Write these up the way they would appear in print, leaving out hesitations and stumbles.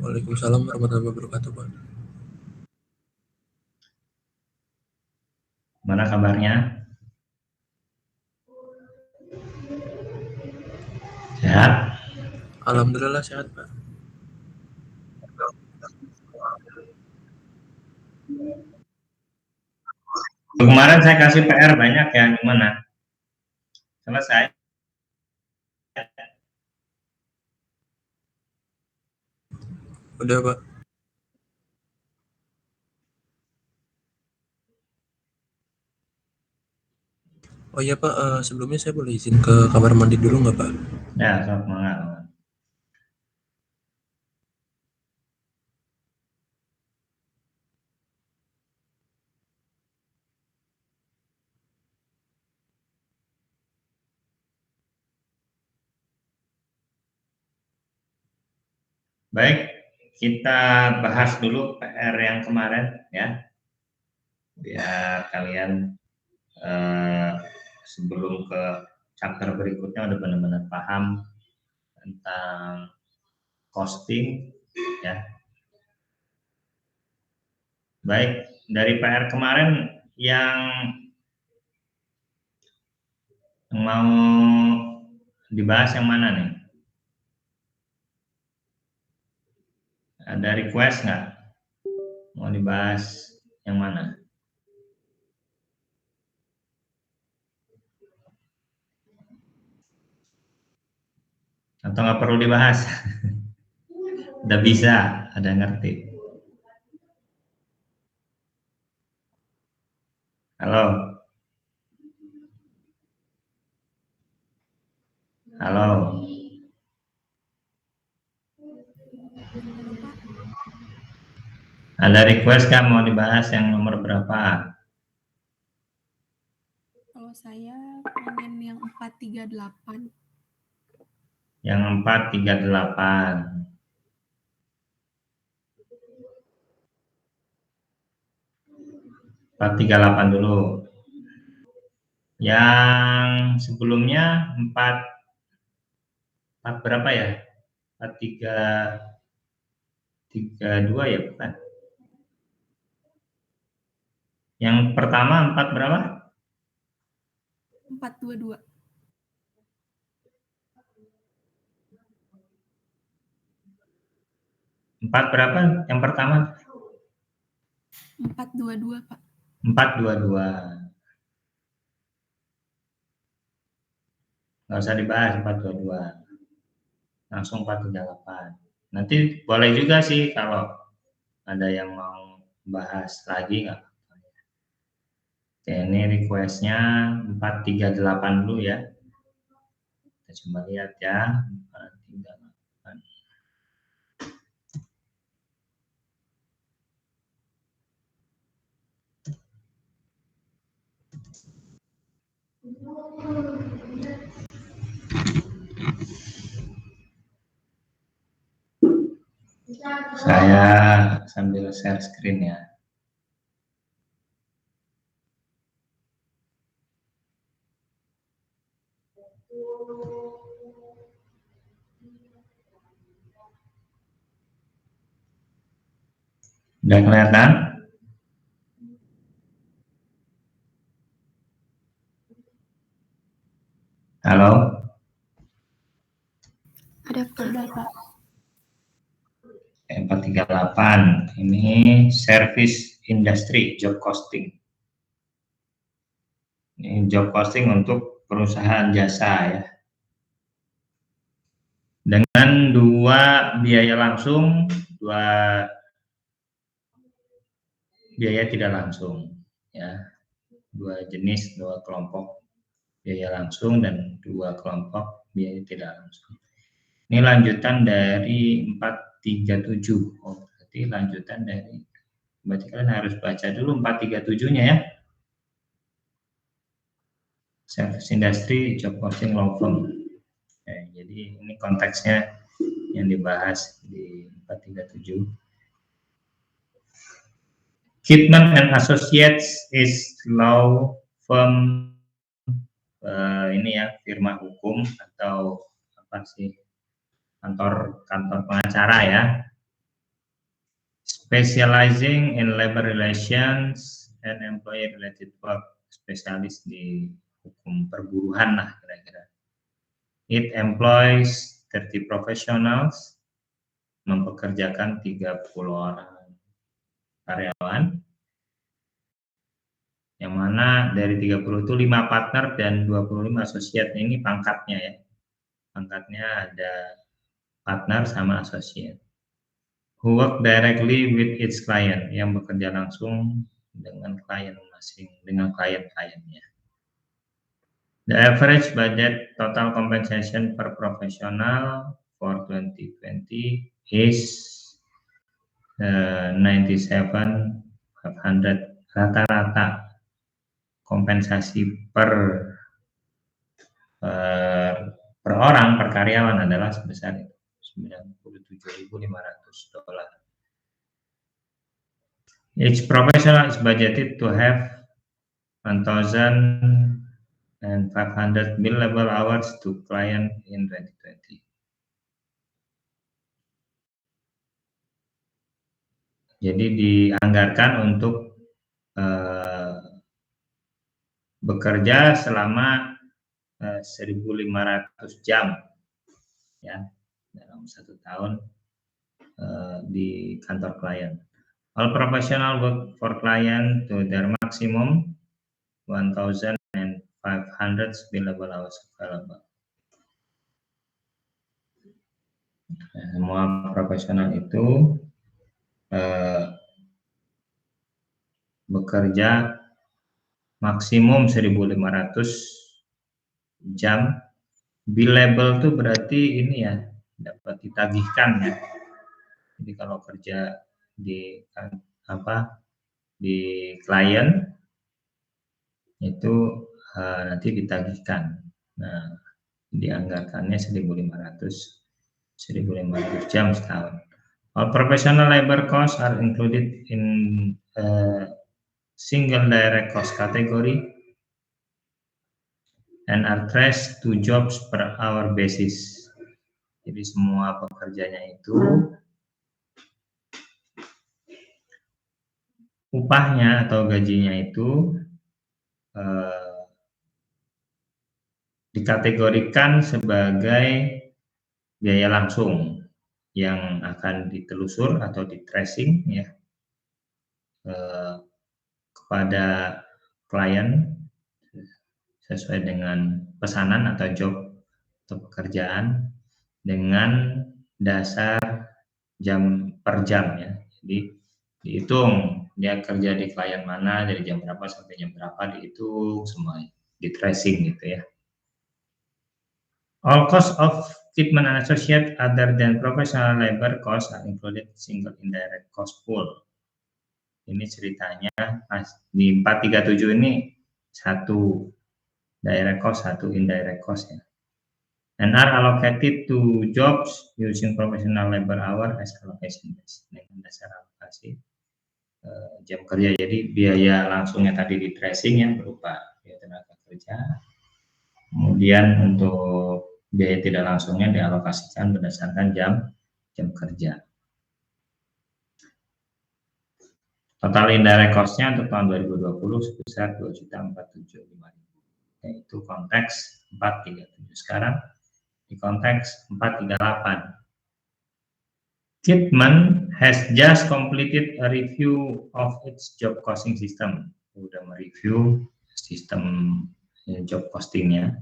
Waalaikumsalam warahmatullahi wabarakatuh, Pak. Mana kabarnya? Sehat? Alhamdulillah sehat, Pak. Kemarin saya kasih PR banyak ya, gimana? Selesai? Udah, Pak. Oh iya, Pak, sebelumnya saya boleh izin ke kamar mandi dulu nggak, Pak? Ya, semangat. Baik, kita bahas dulu PR yang kemarin ya, biar kalian sebelum ke chapter berikutnya udah benar-benar paham tentang costing ya. Baik, dari PR kemarin yang mau dibahas yang mana nih? Ada request nggak? Mau dibahas yang mana? Atau nggak perlu dibahas? Udah bisa, ada ngerti. Halo? Halo? Ada request kan mau dibahas yang nomor berapa? Kalau saya pengen yang 438. Yang 438. 438 dulu. Yang sebelumnya 4 berapa ya? 432 ya bukan? Yang pertama 4 berapa? 422. 4 berapa? Yang pertama? 422, Pak. 422. Nggak usah dibahas 422. Langsung 438. Nanti boleh juga sih kalau ada yang mau bahas lagi nggak apa-apa. Oke, ini requestnya 438 dulu ya. Kita coba lihat ya. 438. Saya sambil share screen ya. Udah kelihatan? Halo? Ada Pak. 438. Ini service industry job costing. Ini job costing untuk perusahaan jasa ya. Dengan 2 biaya langsung, 2 biaya tidak langsung ya. 2 jenis, 2 kelompok biaya langsung dan 2 kelompok biaya tidak langsung. Ini lanjutan dari 437. Oh, berarti lanjutan dari, berarti kalian harus baca dulu 437-nya ya. Service industry job costing law firm. Jadi ini konteksnya yang dibahas di 437. Kidman and Associates is law firm, ini ya, firma hukum atau apa sih, kantor pengacara ya. specializing in labor relations and employee related work, spesialis di hukum perburuhan lah kira-kira. It employs 30 professionals, mempekerjakan 30 orang karyawan, yang mana dari 30 itu 5 partner dan 25 associate. Ini pangkatnya ya. Pangkatnya ada partner sama associate. Who work directly with its client, yang bekerja langsung dengan klien masing, dengan klien-kliennya. The average budget total compensation per professional for 2020 is 97,500. Rata-rata kompensasi per orang, per karyawan adalah sebesar itu, $97.500. Each professional is budgeted to have 1,500 billable hours to client in 2020. Jadi dianggarkan untuk bekerja selama 1.500 jam ya dalam 1 tahun di kantor klien. All professional work for client to their maximum 1,500 billable hours available. Semua profesional itu bekerja maksimum 1.500 jam. Billable itu berarti ini ya, dapat ditagihkan ya. Jadi kalau kerja di klien itu nanti ditagihkan. Nah, dianggarkannya 1.500 jam setahun. All professional labor costs are included in single direct cost category and are traced to jobs per hour basis. Jadi semua pekerjanya itu upahnya atau gajinya itu dikategorikan sebagai biaya langsung yang akan ditelusur atau di tracing ya kepada klien sesuai dengan pesanan atau job atau pekerjaan dengan dasar jam per jam ya. Jadi dihitung dia kerja di klien mana dari jam berapa sampai jam berapa, dihitung semua, di tracing gitu ya. All cost of Kidman and Associate other than professional labor cost are included single indirect cost pool. Ini ceritanya di 437 ini 1 direct cost, 1 indirect cost ya. And are allocated to jobs using professional labor hour as allocation base, dengan dasar alokasi jam kerja. Jadi biaya langsungnya tadi di tracing ya berupa biaya tenaga kerja. Kemudian untuk biaya tidak langsungnya dialokasikan berdasarkan jam kerja. Total indirect cost-nya untuk tahun 2020 sebesar 2.475.000. Yaitu konteks 437. Sekarang di konteks 438. Kidman has just completed a review of its job costing system. Sudah mereview sistem job costingnya.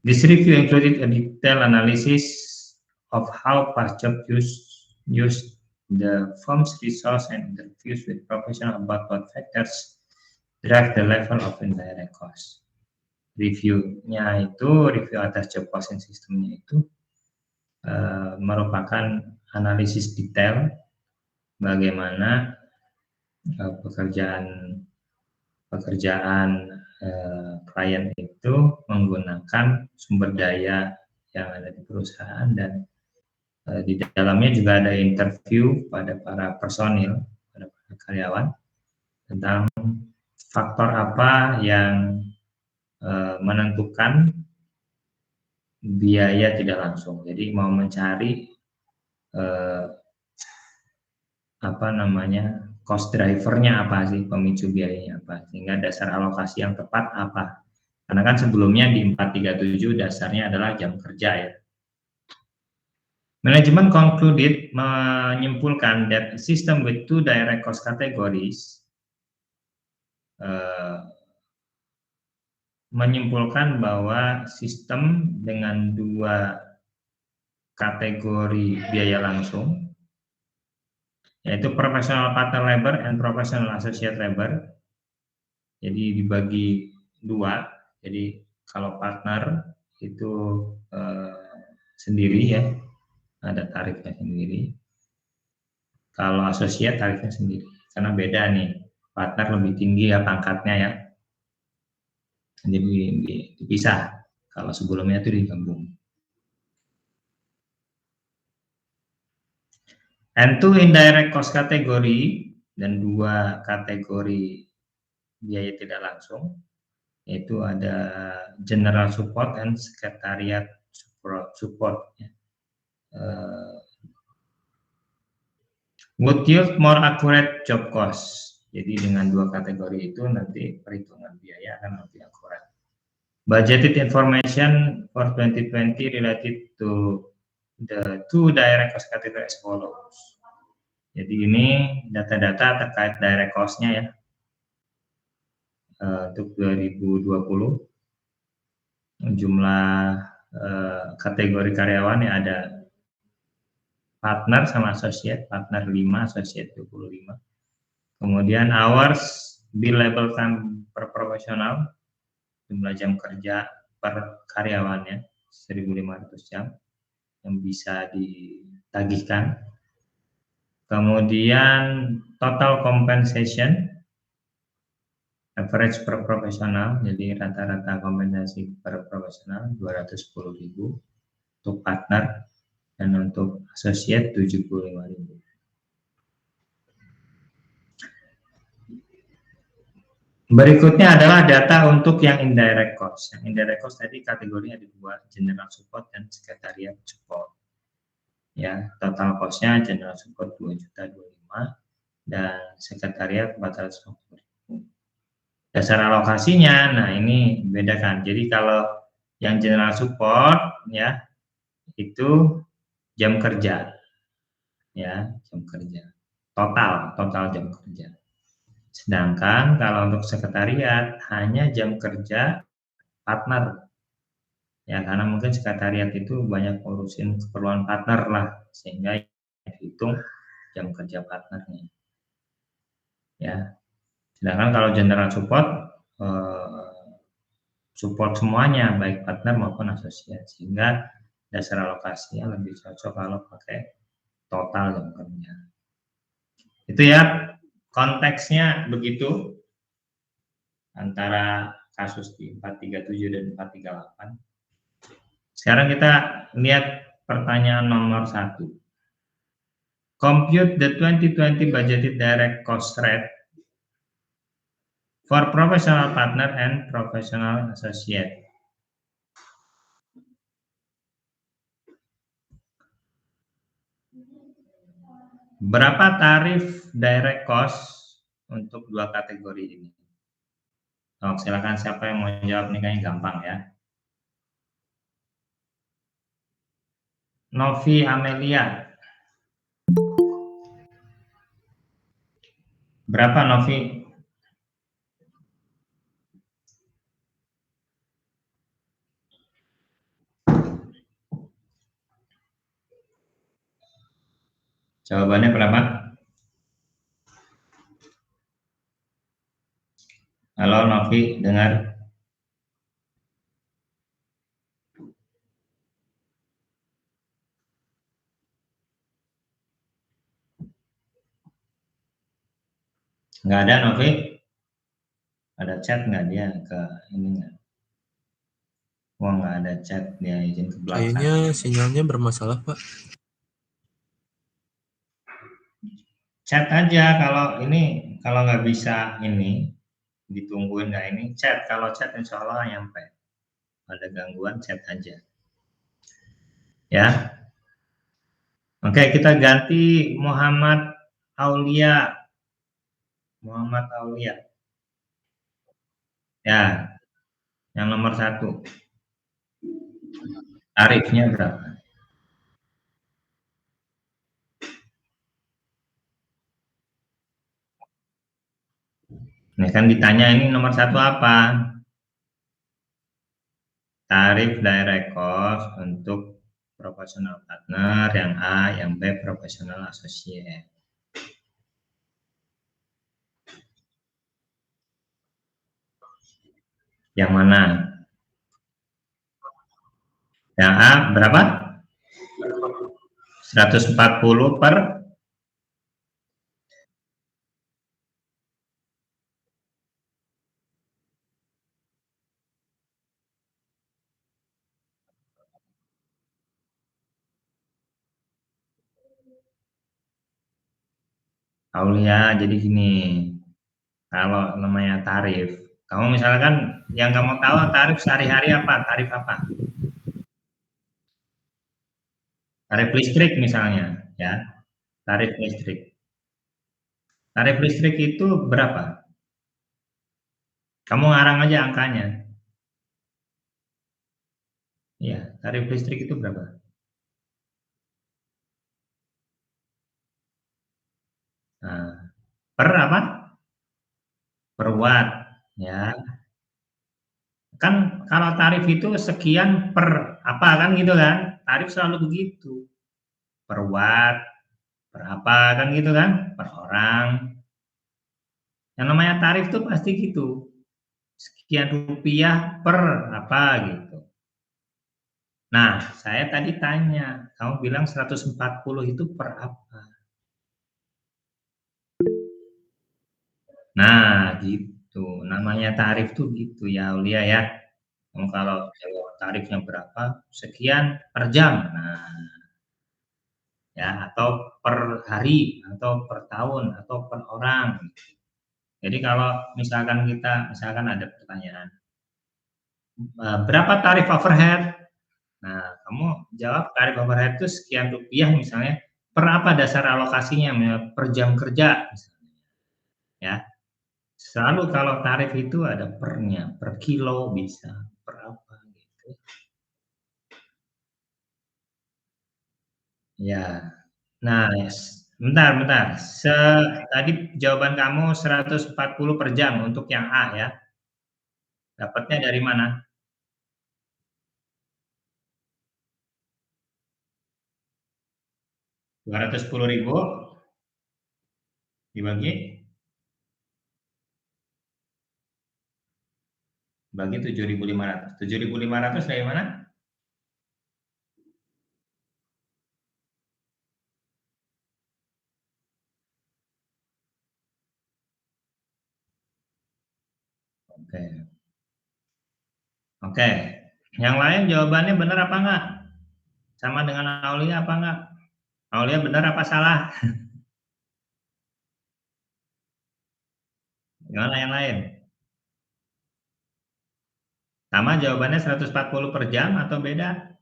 This review included a detailed analysis of how past job used the firm's resource and interviews with professionals about what factors drive the level of indirect cost. Reviewnya itu, review atas job costing sistemnya itu merupakan analisis detail bagaimana pekerjaan klien itu menggunakan sumber daya yang ada di perusahaan, dan di dalamnya juga ada interview pada para personil, pada para karyawan tentang faktor apa yang menentukan biaya tidak langsung. Jadi mau mencari apa namanya cost drivernya apa sih, pemicu biayanya apa, sehingga dasar alokasi yang tepat apa. Karena kan sebelumnya di 437 dasarnya adalah jam kerja ya. Manajemen concluded menyimpulkan that a system with two direct cost categories menyimpulkan bahwa sistem dengan dua kategori biaya langsung, yaitu professional partner labor and professional associate labor, jadi dibagi dua. Jadi kalau partner itu sendiri ya, ada tarifnya sendiri. Kalau associate tarifnya sendiri, karena beda nih, partner lebih tinggi ya pangkatnya ya, jadi dipisah. Kalau sebelumnya itu digabung. And two indirect cost kategori, dan dua kategori biaya tidak langsung, yaitu ada general support dan secretariat support. Would yield more accurate job cost. Jadi dengan dua kategori itu nanti perhitungan biaya akan lebih akurat. Budgeted information for 2020 related to the two direct cost category as follows. Jadi ini data-data terkait direct cost-nya ya. Untuk 2020 jumlah kategori karyawan yang ada partner sama associate, partner 5, associate 25. Kemudian hours billable time per profesional, jumlah jam kerja per karyawannya 1.500 jam yang bisa ditagihkan. Kemudian total compensation average per profesional, jadi rata-rata kompensasi per profesional 210.000 untuk partner, dan untuk associate 75.000. Berikutnya adalah data untuk yang indirect cost. Yang indirect cost tadi kategorinya ada dua, general support dan secretariat support. Ya, total cost-nya general support 2.025 dan sekretariat 450.000. Dasar alokasinya, nah ini bedakan. Jadi kalau yang general support ya itu jam kerja, ya jam kerja total jam kerja. Sedangkan kalau untuk sekretariat hanya jam kerja partner, ya karena mungkin sekretariat itu banyak ngurusin keperluan partner lah, sehingga dihitung jam kerja partnernya. Ya. Sedangkan kalau general support semuanya, baik partner maupun asosiasi, sehingga dasar alokasinya lebih cocok kalau pakai total jam kerja. Itu ya, konteksnya begitu antara kasus di 437 dan 438. Sekarang kita lihat pertanyaan nomor 1. Compute the 2020 budgeted direct cost rate for professional partner and professional associate. Berapa tarif direct cost untuk dua kategori ini? Oh, silakan siapa yang mau jawab, nih kayaknya gampang ya. Novi Amelia. Berapa Novi? Jawabannya berapa? Halo Novi, dengar? Nggak ada Novi? Ada chat nggak dia ke ini nggak? Wah, nggak ada chat, dia izin ke belakang. Kayaknya sinyalnya bermasalah, Pak. Chat aja kalau ini, kalau nggak bisa ini ditungguin nggak ini, chat. Kalau chat insya Allah nyampe. Ada gangguan chat aja. Ya. Oke, kita ganti Muhammad Aulia. Muhammad Aulia. Ya, yang nomor 1. Tarifnya berapa? Nah, kan ditanya ini nomor 1 apa? Tarif direct cost untuk professional partner yang A, yang B professional associate. Yang mana? Yang A berapa? 140 per Aulia. Jadi gini, kalau namanya tarif, kamu misalkan yang kamu tahu tarif sehari-hari apa? Tarif apa? Tarif listrik misalnya, ya. Tarif listrik. Tarif listrik itu berapa? Kamu ngarang aja angkanya. Iya, tarif listrik itu berapa? Nah, per apa? Per watt, ya. Kan kalau tarif itu sekian per apa kan gitu kan? Tarif selalu begitu. Per watt, per apa kan gitu kan? Per orang. Yang namanya tarif tuh pasti gitu. Sekian rupiah per apa gitu. Nah, saya tadi tanya, kamu bilang 140 itu per apa? Nah, gitu. Namanya tarif tuh gitu ya, Aulia ya. Kamu kalau jawab tarifnya berapa, sekian per jam. Nah, ya atau per hari atau per tahun atau per orang. Jadi kalau misalkan ada pertanyaan, berapa tarif overhead? Nah, kamu jawab tarif overhead itu sekian rupiah misalnya, per apa dasar alokasinya, per jam kerja misalnya, ya. Selalu kalau tarif itu ada pernya, per kilo bisa, per apa gitu. Ya. Nah, bentar. Tadi jawaban kamu 140 per jam untuk yang A ya. Dapatnya dari mana? 210.000 dibagi 7.500. 7.500 dari mana? Oke. Oke. Yang lain jawabannya benar apa enggak? Sama dengan Aulia apa enggak? Aulia benar apa salah? Gimana yang lain? Sama jawabannya 140 per jam atau beda?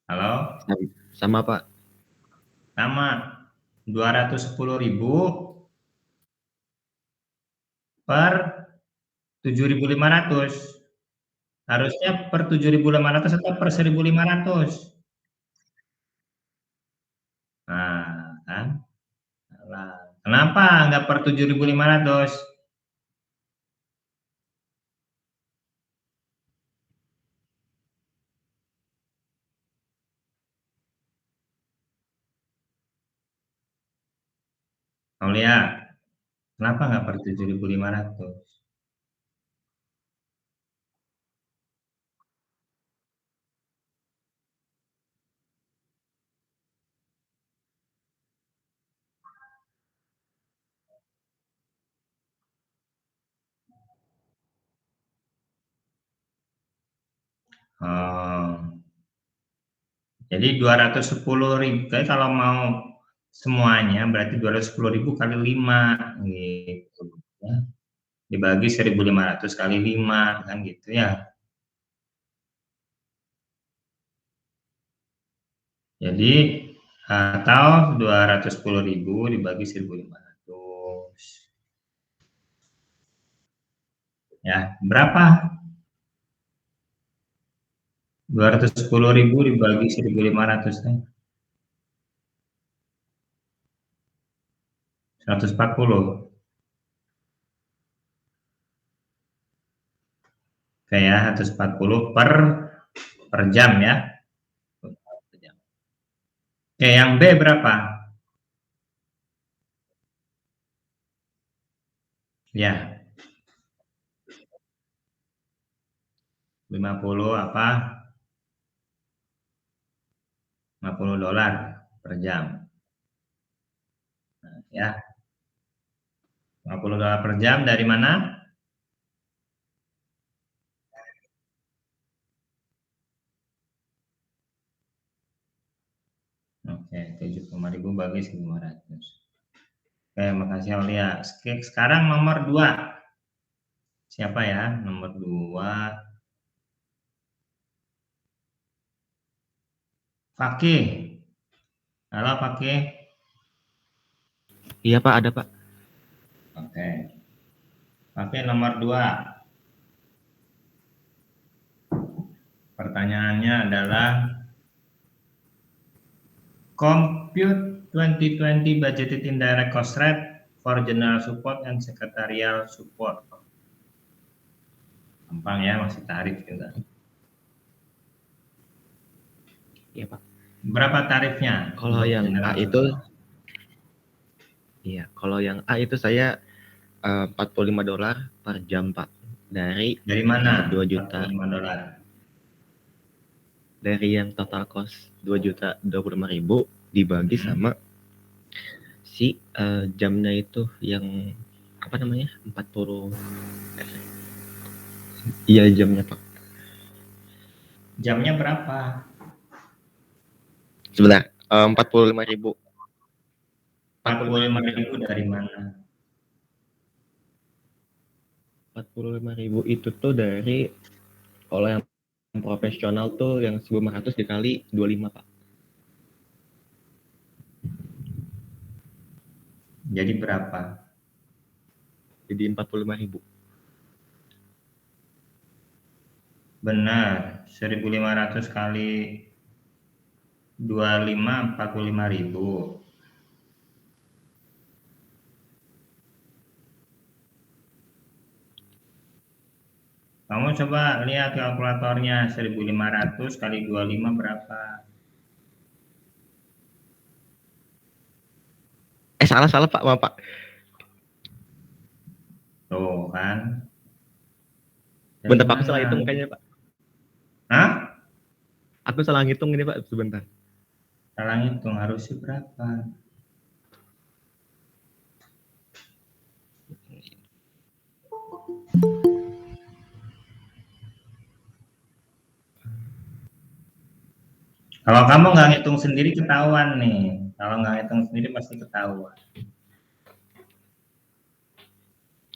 Halo? Sama Pak. Sama. 210.000 per 7.500. Harusnya per 7.500 atau per 1.500. Nah, kan? Kenapa nggak per 7.500? Aulia, kenapa nggak per 7.500? Oh, jadi 210.000. Kalau mau semuanya berarti 210.000 kali 5 gitu ya. Dibagi 1.500 kali 5 kan gitu ya. Jadi atau 210.000 dibagi 1.500. Ya, berapa? 210.000 dibagi 1.500 nih. 140. Oke ya, 140 per jam ya. Oke, yang B berapa? Ya, 50 apa? 50 dolar per jam. Nah, ya, 50 dolar per jam dari mana? Oke, 75.000 bagi 1.500. Oke, makasih Aulia. Sekarang nomor 2. Siapa ya? Nomor 2. Fakih. Halo Fakih. Iya Pak, ada Pak. Oke. Fakih nomor 2. Pertanyaannya adalah compute 2020 budgeted indirect cost rate for general support and secretarial support. Gampang ya, masih tarif juga. Iya Pak. Berapa tarifnya? Kalau yang A itu, iya, kalau yang A itu saya 45 dolar per jam Pak. Dari mana? 2 juta. 45 dolar. Dari yang total cost 2.025.000 dibagi sama si jamnya itu yang apa namanya? 40. Iya jamnya Pak. Jamnya berapa? Sebentar, 45.000. 45.000 dari mana? 45.000 itu tuh dari kalau yang profesional tuh yang 1.500 dikali 25 Pak. Jadi berapa? Jadi 45.000. Benar, 1.500 kali 25, 45.000. Kamu coba lihat kalkulatornya, 1.500 kali 25 berapa? Salah Pak, maaf Pak. Tuh kan. Dari Bentar Pak, aku mana? salah hitung kayaknya Pak. Hah? Aku salah ngitung ini Pak, sebentar. Salah hitung, harusnya berapa? Kalau kamu nggak ngitung sendiri ketahuan nih. Kalau nggak ngitung sendiri pasti ketahuan.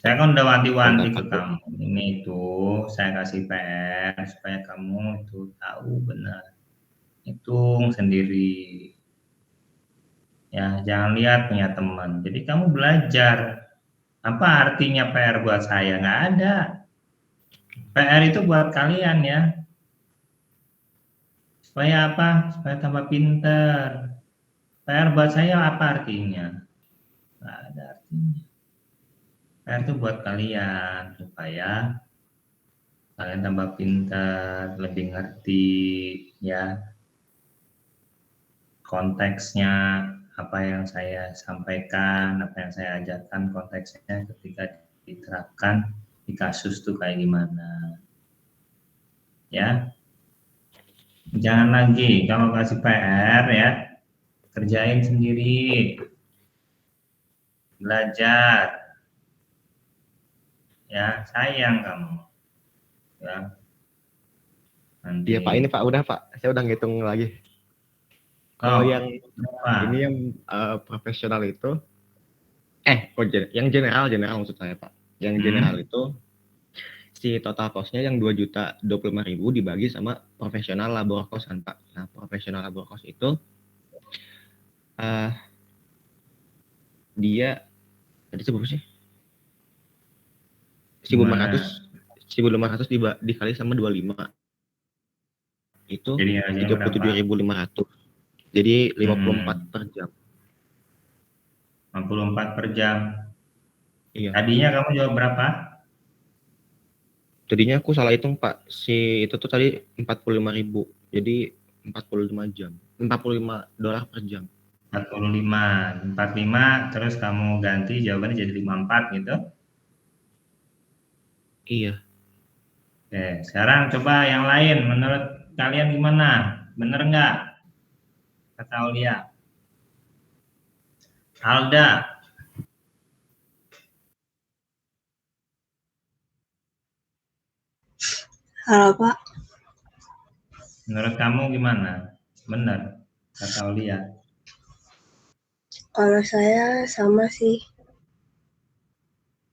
Saya kan udah wanti-wanti ke kamu. Ini tuh saya kasih PR supaya kamu itu tahu benar. Hitung sendiri. Ya, jangan lihat punya teman. Jadi kamu belajar. Apa artinya PR buat saya? Nggak ada. PR itu buat kalian ya. Supaya apa? Supaya tambah pinter. PR buat saya apa artinya? Nggak ada artinya. PR itu buat kalian supaya kalian tambah pintar, lebih ngerti ya konteksnya, apa yang saya sampaikan, apa yang saya ajarkan konteksnya ketika diterapkan di kasus tuh kayak gimana. Ya. Jangan lagi kalau kasih PR ya, kerjain sendiri. Belajar. Ya, sayang kamu. Ya. Nanti. Iya Pak, ini Pak udah Pak. Saya udah ngitung lagi. Kalau yang ini yang profesional itu, yang general maksud saya Pak. Yang general itu si total cost-nya yang 2.025.000 dibagi sama profesional labor cost kan Pak. Nah, profesional labor cost itu dia tadi berapa sih? Gimana? 1.500 dikali sama 25 itu Jadi hasilnya berapa? 37.500. Jadi 54 per jam. 54 per jam. Iya. Tadinya kamu jawab berapa? Tadinya aku salah hitung, Pak. Si itu tuh tadi 45.000. Jadi 45 jam. $45 per jam. 45 terus kamu ganti jawabannya jadi 54 gitu. Iya. Oke, sekarang coba yang lain. Menurut kalian gimana? Bener nggak? Kata Aulia. Alda, Halo Pak, menurut kamu gimana? Bener, kata Aulia. kalau saya sama sih.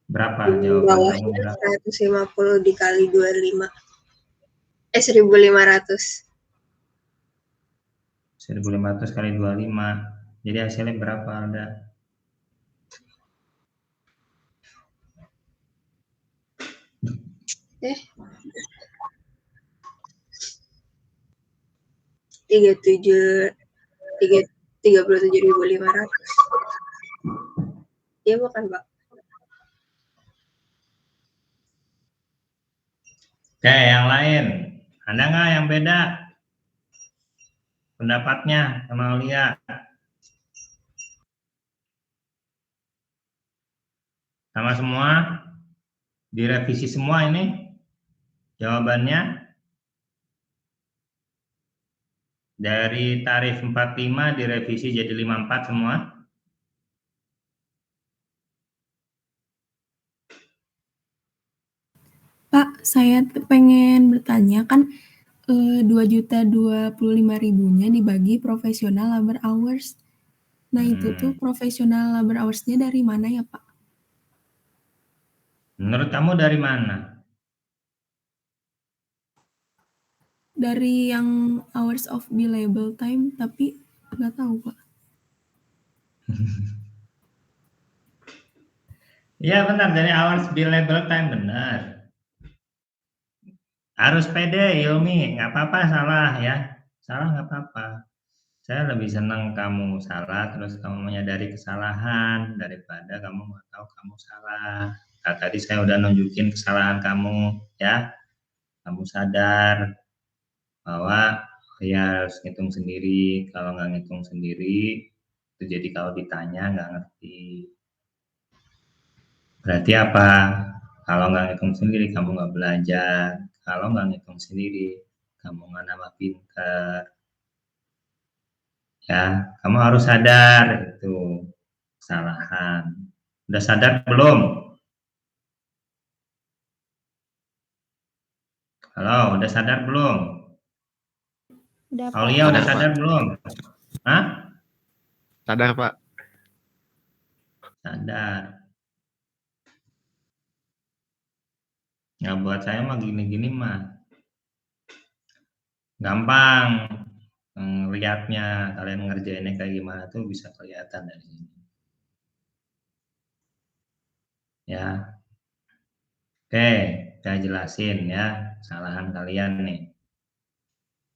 Berapa jawaban kamu? Bawahnya 150 dikali 25. 1.500. 1.500 kali 25. Jadi hasilnya berapa, Alda? Eh, 37.500. Iya bukan Pak? Oke, yang lain. Ada nggak yang beda pendapatnya sama Aulia? Sama semua? Direvisi semua ini jawabannya? Dari tarif 45 direvisi jadi 54 semua? Pak, saya pengen bertanya kan 2.025.000-nya dibagi profesional labor hours. Nah, itu tuh profesional labor hours-nya dari mana ya, Pak? Menurut kamu dari mana? Dari yang hours of billable time, tapi nggak tahu, Pak. Iya benar, dari hours billable time benar. Harus pede, Yomi, nggak apa-apa salah ya. Salah nggak apa-apa. Saya lebih senang kamu salah, terus kamu menyadari kesalahan daripada kamu nggak tahu kamu salah. Nah, tadi saya udah nunjukin kesalahan kamu, ya. Kamu sadar bahwa ya harus ngitung sendiri. Kalau nggak ngitung sendiri, itu jadi kalau ditanya nggak ngerti. Berarti apa? Kalau nggak ngitung sendiri, kamu nggak belajar. Kalau nggak ngitung sendiri, kamu nggak nambah pinter. Ya, kamu harus sadar itu kesalahan. Udah sadar belum? Halo, udah sadar belum? Udah, Pak. Aulia udah Sadar, sadar Pak. belum? Hah? Sadar, Pak. Sadar. Nggak buat saya mah gini-gini mah. Gampang. Lihatnya kalian ngerjainnya kayak gimana tuh bisa kelihatan dari sini. Ya. Oke, saya jelasin ya kesalahan kalian nih.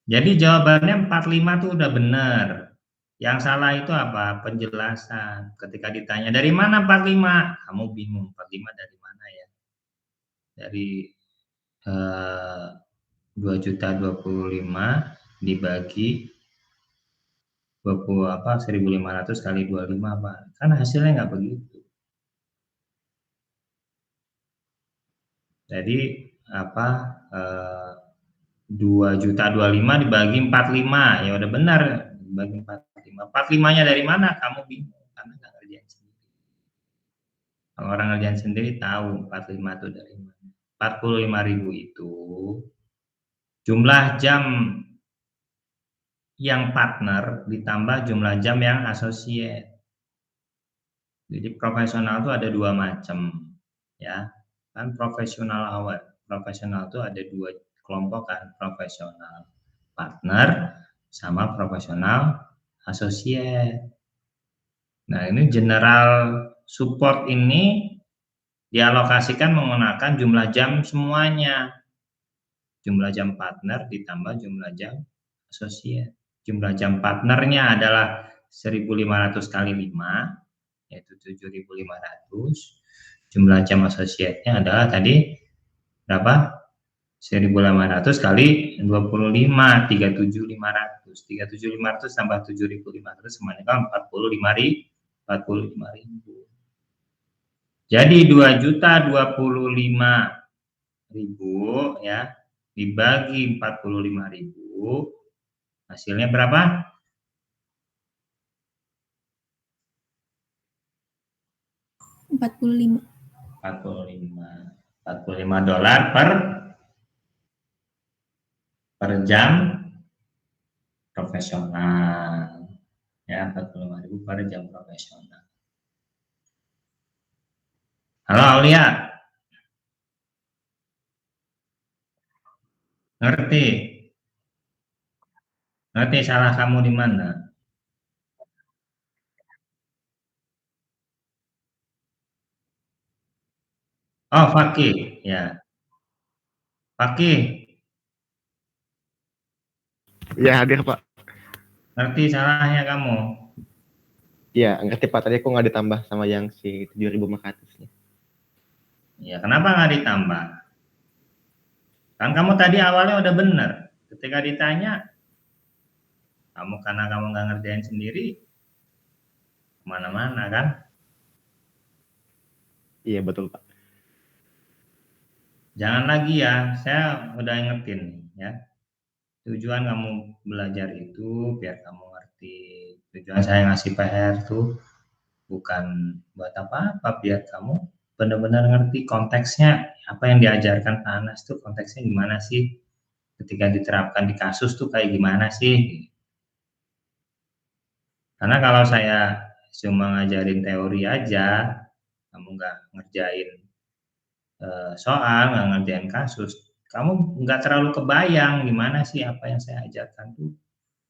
Jadi jawabannya 45 tuh udah benar. Yang salah itu apa? Penjelasan. Ketika ditanya dari mana 45? Kamu bingung 45 dari mana ya? Dari 2.025 dibagi 1.500 kali 25 apa? Kan hasilnya nggak begitu. Jadi apa? 2.025 dibagi 45 ya udah benar dibagi 45. 45-nya dari mana? Kamu bingung karena nggak ngerjain sendiri. Kalau orang ngerjain sendiri tahu 45 itu dari mana. 45.000 itu jumlah jam yang partner ditambah jumlah jam yang associate. Jadi profesional itu ada dua macam, ya kan profesional hour. Profesional itu ada dua kelompok kan, profesional partner sama profesional associate. Nah, ini general support ini dialokasikan menggunakan jumlah jam semuanya. Jumlah jam partner ditambah jumlah jam associate. Jumlah jam partnernya adalah 1.500 kali 5, yaitu 7.500. Jumlah jam associate-nya adalah tadi berapa? 1.500 kali 25, 37.500. 37.500 tambah 7.500 semuanya kan 45.000. Jadi 2.025.000 ya dibagi 45.000 hasilnya berapa? 45. 45 dolar per jam profesional ya, 45.000 per jam profesional. Halo Aulia, ngerti salah kamu di mana? Oh, Fakih ya. Fakih, Iya, hadir Pak. ngerti salahnya kamu? Iya, ngerti Pak. Tadi aku nggak ditambah sama yang si 7.500-nya. Ya, kenapa nggak ditambah? Kan kamu tadi awalnya udah bener. Ketika ditanya, karena kamu nggak ngerjain sendiri, kemana-mana kan? Iya, betul Pak. Jangan lagi ya, saya udah ingetin ya. Tujuan kamu belajar itu biar kamu ngerti. Tujuan saya ngasih PR tuh bukan buat apa-apa, biar kamu benar-benar ngerti konteksnya, apa yang diajarkan Pak Anas tuh konteksnya gimana sih, ketika diterapkan di kasus tuh kayak gimana sih. Karena kalau saya cuma ngajarin teori aja, kamu nggak ngerjain soal, nggak ngerjain kasus, kamu nggak terlalu kebayang gimana sih apa yang saya ajarkan tuh,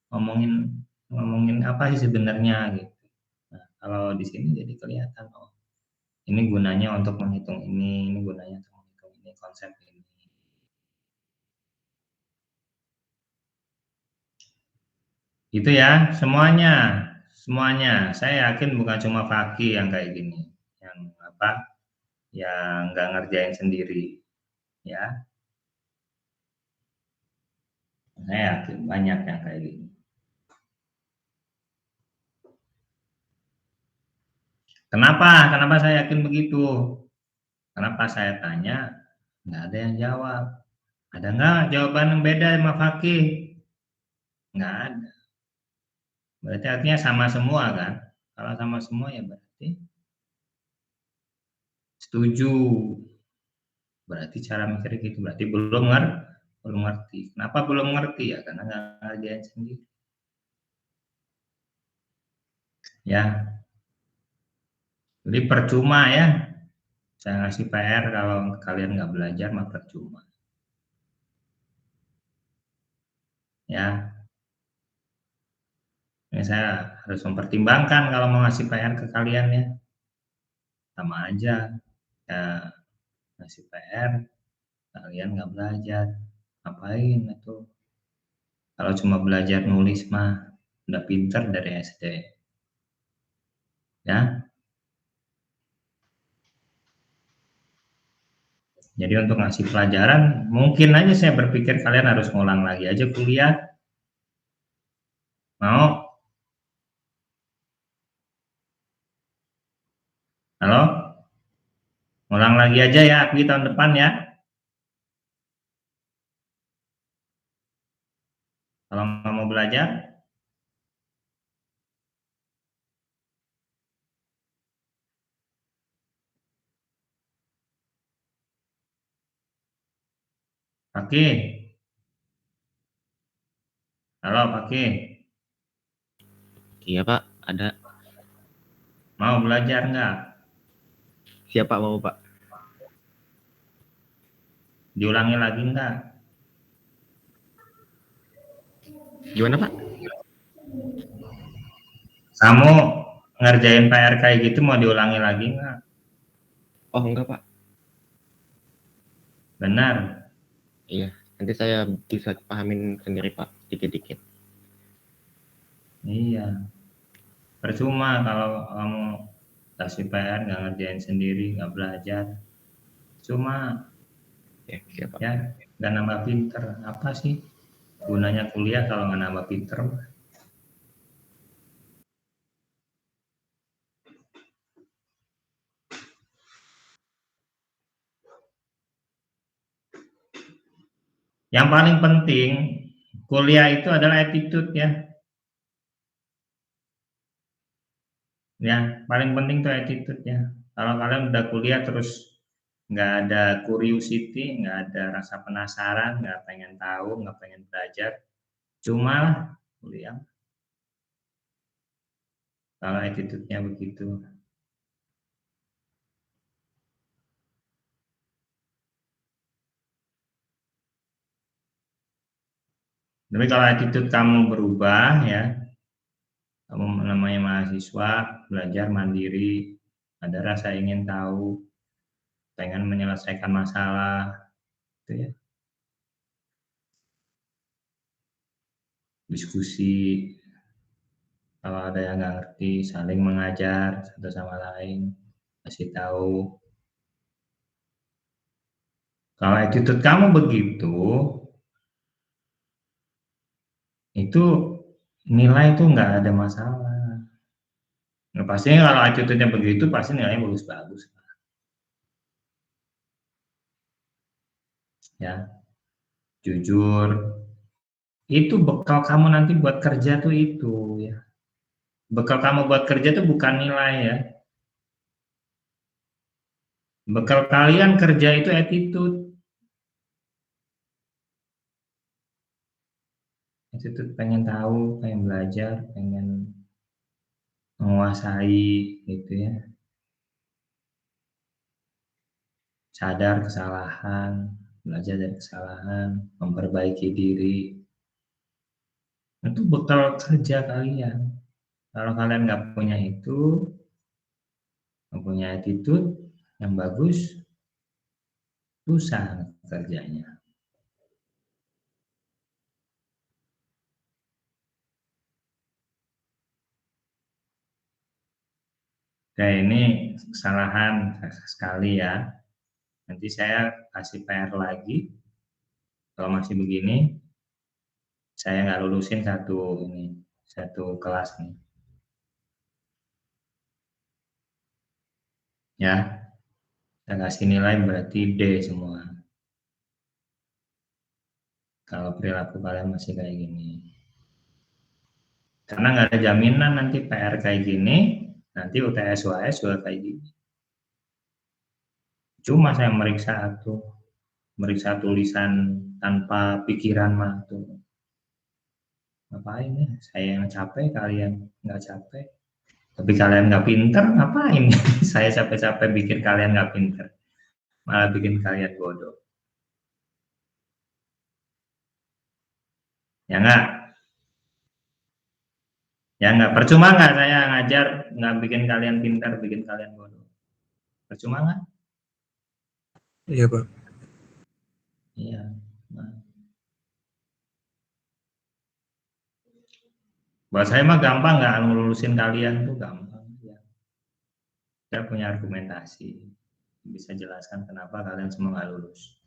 ngomongin apa sih sebenarnya gitu. Nah, kalau di sini jadi kelihatan, oh ini gunanya untuk menghitung ini gunanya untuk menghitung ini, konsep ini. Itu ya, semuanya. Saya yakin bukan cuma Fakih yang kayak gini, yang nggak ngerjain sendiri, ya. Saya yakin banyak yang kayak gini. Kenapa saya yakin begitu? Kenapa saya tanya, nggak ada yang jawab. Ada nggak jawaban yang beda sama Fakih? Nggak ada. Berarti artinya sama semua kan? Kalau sama semua ya berarti setuju. Berarti cara mikir gitu. Berarti belum ngerti. Kenapa belum ngerti ya? Karena nggak ngerjain sendiri. Ya, jadi percuma ya. Saya ngasih PR kalau kalian nggak belajar mah percuma. Ya, ini saya harus mempertimbangkan kalau mau ngasih PR ke kalian ya. Sama aja, ya ngasih PR, kalian nggak belajar, ngapain itu? Kalau cuma belajar nulis mah udah pinter dari SD, ya. Jadi untuk ngasih pelajaran, mungkin aja saya berpikir kalian harus ngulang lagi aja kuliah. Mau? Halo? Ngulang lagi aja ya, Akwi tahun depan ya. Kalau nggak mau belajar, Paki. Halo Paki. Iya Pak, ada. Mau belajar nggak? Siapa mau Pak? Diulangi lagi nggak? Gimana Pak? Kamu ngerjain PR kayak gitu mau diulangi lagi nggak? Oh enggak Pak. Benar. Iya, nanti saya bisa pahamin sendiri Pak, dikit-dikit. Iya. Percuma kalau kamu kasih PR nggak ngerjain sendiri, nggak belajar. Cuma Ya, siap Pak. ya nggak nambah pinter. Apa sih gunanya kuliah kalau nggak nambah pinter? Yang paling penting kuliah itu adalah attitude ya. Ya, paling penting tuh attitude ya. Kalau kalian udah kuliah terus nggak ada curiosity, nggak ada rasa penasaran, nggak pengen tahu, nggak pengen belajar, cuma lah kuliah. Kalau attitude-nya begitu. Tapi kalau attitude kamu berubah ya, kamu namanya mahasiswa, belajar mandiri, ada rasa ingin tahu, pengen menyelesaikan masalah, gitu ya. Diskusi, kalau ada yang nggak ngerti, saling mengajar satu sama lain, kasih tahu. Kalau attitude kamu begitu, itu nilai itu nggak ada masalah. Nah, pastinya kalau attitude-nya begitu, pasti nilainya bagus-bagus. Ya, jujur, itu bekal kamu nanti buat kerja tuh itu ya. Bekal kamu buat kerja tuh bukan nilai ya. Bekal kalian kerja itu attitude. Attitude pengen tahu, pengen belajar, pengen menguasai gitu ya. Sadar kesalahan, belajar dari kesalahan, memperbaiki diri. Itu bekal kerja kalian. Kalau kalian nggak punya itu, nggak punya attitude yang bagus, susah kerjanya. Kayak ini kesalahan sekali ya. Nanti saya kasih PR lagi. Kalau masih begini, saya nggak lulusin satu kelas nih. Ya, saya kasih nilai berarti D semua. Kalau perilaku kalian masih kayak gini. Karena nggak ada jaminan nanti PR kayak gini, nanti UTS UAS juga kayak gini. Cuma saya meriksa tulisan tanpa pikiran mah tuh. Ngapain ya? Saya yang capek, kalian nggak capek. Tapi kalian nggak pinter, ngapain? Saya capek-capek bikin kalian nggak pinter, malah bikin kalian bodoh. Ya nggak? Ya nggak? Percuma nggak saya ngajar nggak bikin kalian pinter, bikin kalian bodoh? Percuma nggak? Iya Pak. Iya. Nah. Buat saya mah gampang nggak ngelulusin kalian tuh gampang. Ya. Saya punya argumentasi, bisa jelaskan kenapa kalian semua nggak lulus.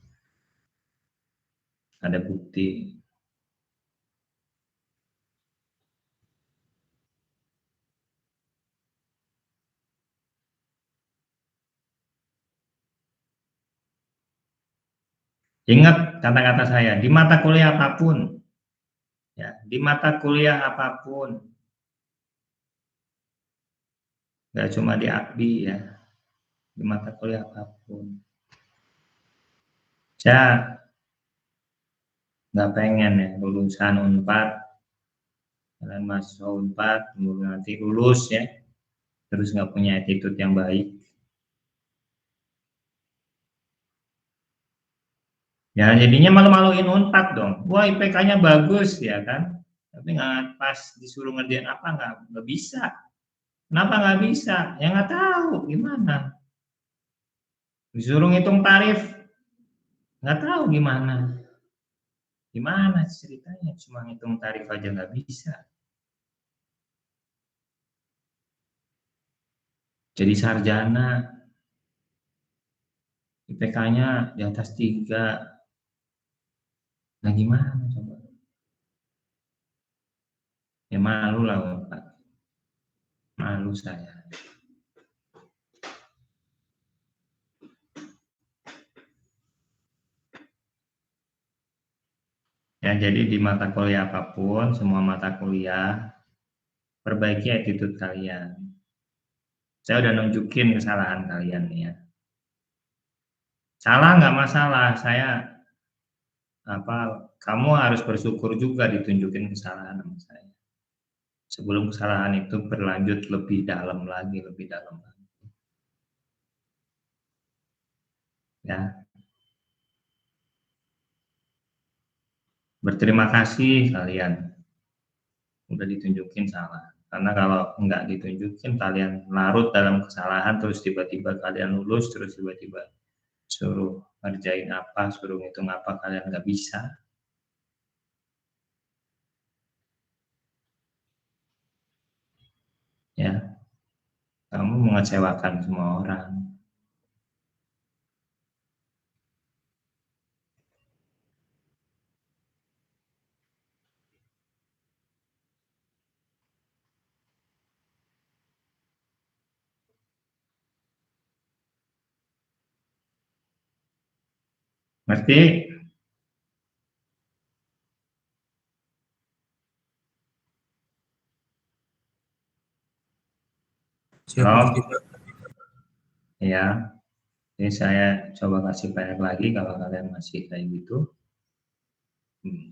Ada bukti. Ingat kata-kata saya, di mata kuliah apapun, ya, di mata kuliah apapun, nggak cuma di AKBI ya, di mata kuliah apapun. Saya nggak pengen ya lulusan Unpad, kalian mahasiswa Unpad, kemudian nanti lulus ya, terus nggak punya attitude yang baik. Ya jadinya malu-maluin Unpad dong. Wah IPK-nya bagus ya kan, tapi nggak pas disuruh ngerjain apa nggak bisa. Kenapa nggak bisa? Ya nggak tahu gimana. Disuruh ngitung tarif, nggak tahu gimana. Gimana ceritanya? Cuma ngitung tarif aja nggak bisa. Jadi sarjana, IPK-nya di atas 3. Nah gimana coba? Ya malu lah Bapak. Malu saya. Ya, jadi di mata kuliah apapun, semua mata kuliah, perbaiki attitude kalian. Saya udah nunjukin kesalahan kalian nih ya. Salah nggak masalah, kamu harus bersyukur juga ditunjukin kesalahan sama saya. Sebelum kesalahan itu berlanjut lebih dalam lagi. Ya, berterima kasih kalian udah ditunjukin salah. Karena kalau nggak ditunjukin kalian larut dalam kesalahan, terus tiba-tiba kalian lulus, terus tiba-tiba suruh ngerjain apa, suruh ngitung apa, kalian nggak bisa. Ya, kamu mengecewakan semua orang. Ngerti? Siap Belum? ngerti Pak. Ya, jadi saya coba kasih banyak lagi kalau kalian masih kayak gitu.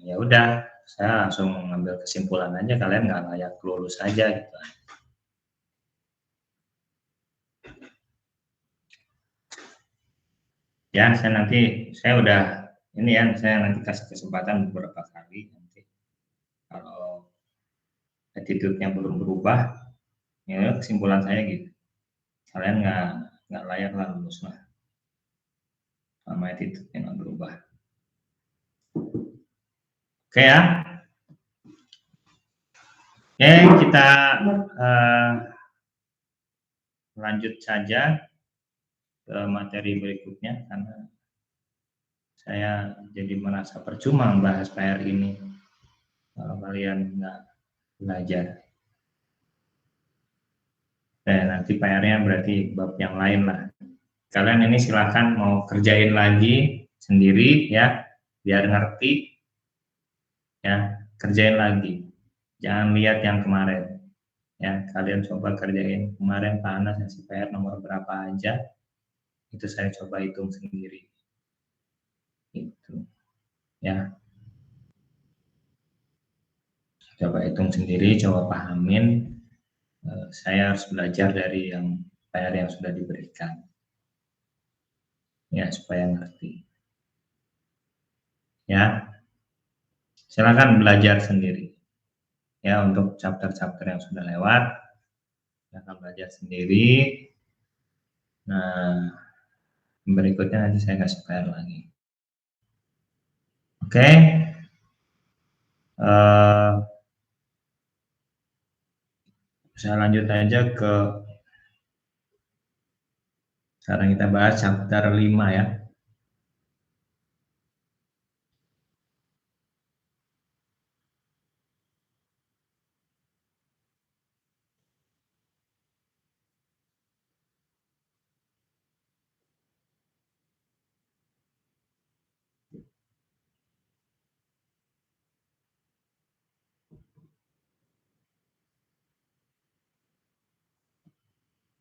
Ya udah, saya langsung mengambil kesimpulan aja kalian nggak layak lulus aja gitu. Ya, saya udah ini ya, saya nanti kasih kesempatan beberapa kali nanti. Kalau attitude-nya belum berubah, ya kesimpulan saya gitu. Kalian nggak layak lah lulus lah. Sama attitude-nya nggak berubah. Oke ya. Oke, kita lanjut saja ke materi berikutnya karena saya jadi merasa percuma membahas PR ini kalau kalian nggak belajar. Nanti PR-nya berarti bab yang lain lah. Kalian ini silahkan mau kerjain lagi sendiri ya, biar ngerti ya, kerjain lagi. Jangan lihat yang kemarin. Ya, kalian coba kerjain kemarin Pak Anas ngasih PR nomor berapa aja, itu saya coba hitung sendiri. Itu ya. Coba hitung sendiri, coba pahamin. Saya harus belajar dari yang PR yang sudah diberikan. Ya, supaya ngerti. Ya, silakan belajar sendiri. Ya, untuk chapter-chapter yang sudah lewat, silakan belajar sendiri. Nah, berikutnya nanti saya kasih PR lagi. Oke. Saya lanjut aja ke sekarang kita bahas chapter 5 ya.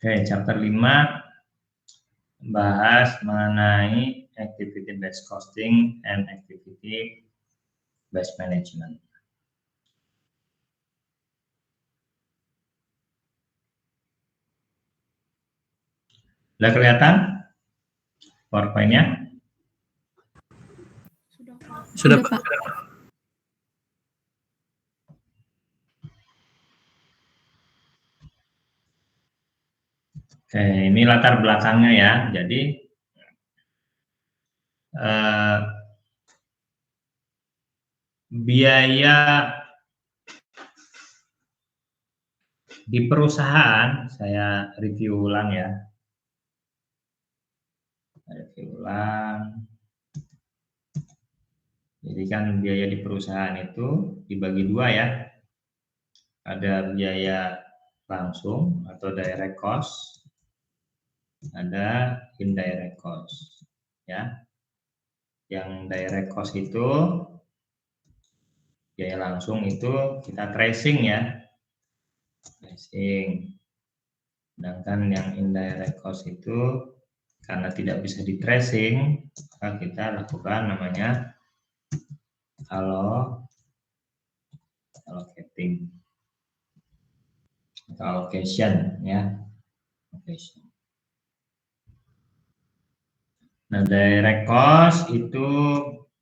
Oke, chapter 5 bahas mengenai activity based costing and activity based management. Sudah kelihatan PowerPoint-nya? Sudah Pak. Pak. Oke, ini latar belakangnya ya. Jadi biaya di perusahaan, saya review ulang ya. Review ulang. Jadi kan biaya di perusahaan itu dibagi dua ya. Ada biaya langsung atau direct cost, ada indirect cost ya. Yang direct cost itu biaya langsung itu kita tracing ya, tracing. Sedangkan yang indirect cost itu karena tidak bisa di tracing, maka kita lakukan namanya allocating atau allocation ya. Allocation. Nah, direct cost itu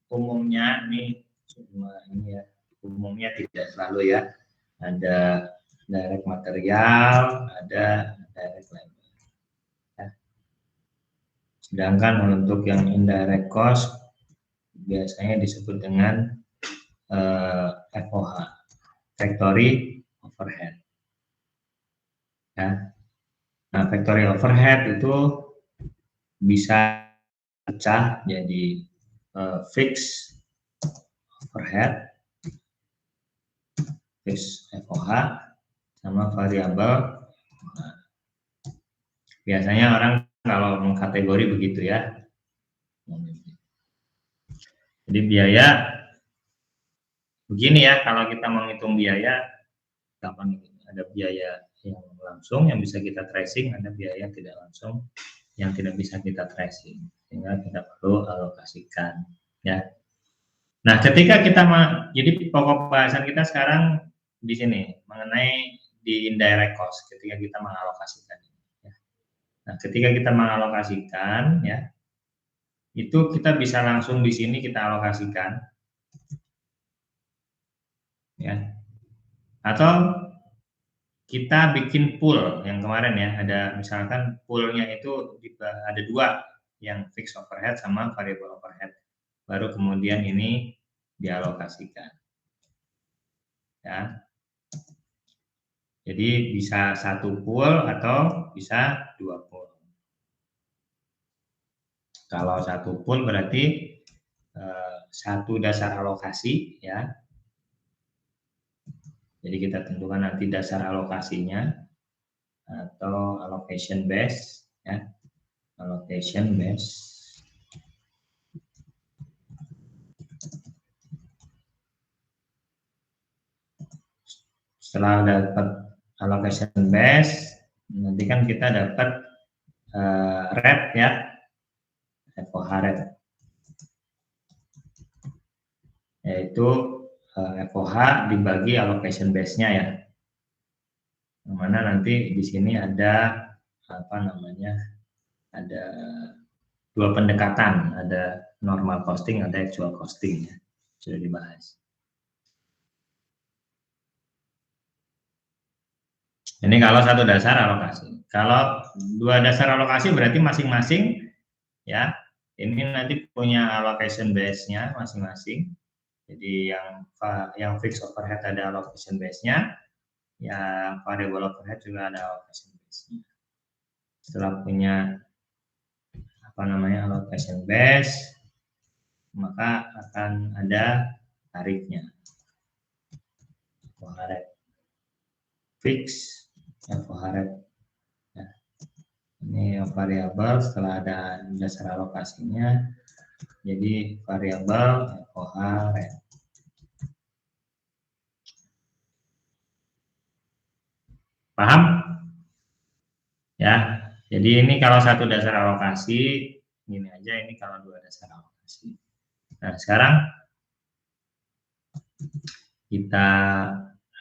umumnya nih cuma ini ya, umumnya tidak selalu ya. Ada direct material, ada direct labor. Ya. Sedangkan untuk yang indirect cost biasanya disebut dengan FOH, factory overhead. Ya. Nah, factory overhead itu bisa pecah jadi fixed overhead, fixed FOH, sama variabel. Nah, biasanya orang kalau mengkategori begitu ya. Jadi biaya begini ya, kalau kita menghitung biaya, gampang. Ada biaya yang langsung yang bisa kita tracing, ada biaya yang tidak langsung yang tidak bisa kita tracing, sehingga kita perlu alokasikan ya. Nah, ketika kita jadi pokok bahasan kita sekarang di sini mengenai di indirect cost ketika kita mengalokasikan ya. Nah, ketika kita mengalokasikan ya, itu kita bisa langsung di sini kita alokasikan ya, atau kita bikin pool yang kemarin ya, ada misalkan poolnya itu ada dua, yang fixed overhead sama variable overhead, baru kemudian ini dialokasikan ya. Jadi bisa satu pool atau bisa dua pool. Kalau satu pool berarti satu dasar alokasi ya. Jadi kita tentukan nanti dasar alokasinya atau allocation base ya. Allocation base. Setelah dapat allocation base, nanti kan kita dapat rate ya, FOH rate, yaitu FOH dibagi allocation base-nya ya. Yang mana nanti di sini ada apa namanya? Ada dua pendekatan, ada normal costing, ada actual costing ya. Sudah dibahas. Ini kalau satu dasar alokasi. Kalau dua dasar alokasi berarti masing-masing ya. Ini nanti punya allocation base-nya masing-masing. Jadi yang fixed overhead ada allocation base-nya, yang variable overhead juga ada allocation base-nya. Setelah punya apa namanya allocation base, maka akan ada tarifnya. FOH rate fix, FOH rate. Nah, ini variabel setelah ada dasar alokasinya, jadi variabel FOH rate. Paham? Ya, jadi ini kalau satu dasar alokasi, gini aja, ini kalau dua dasar alokasi. Nah, sekarang kita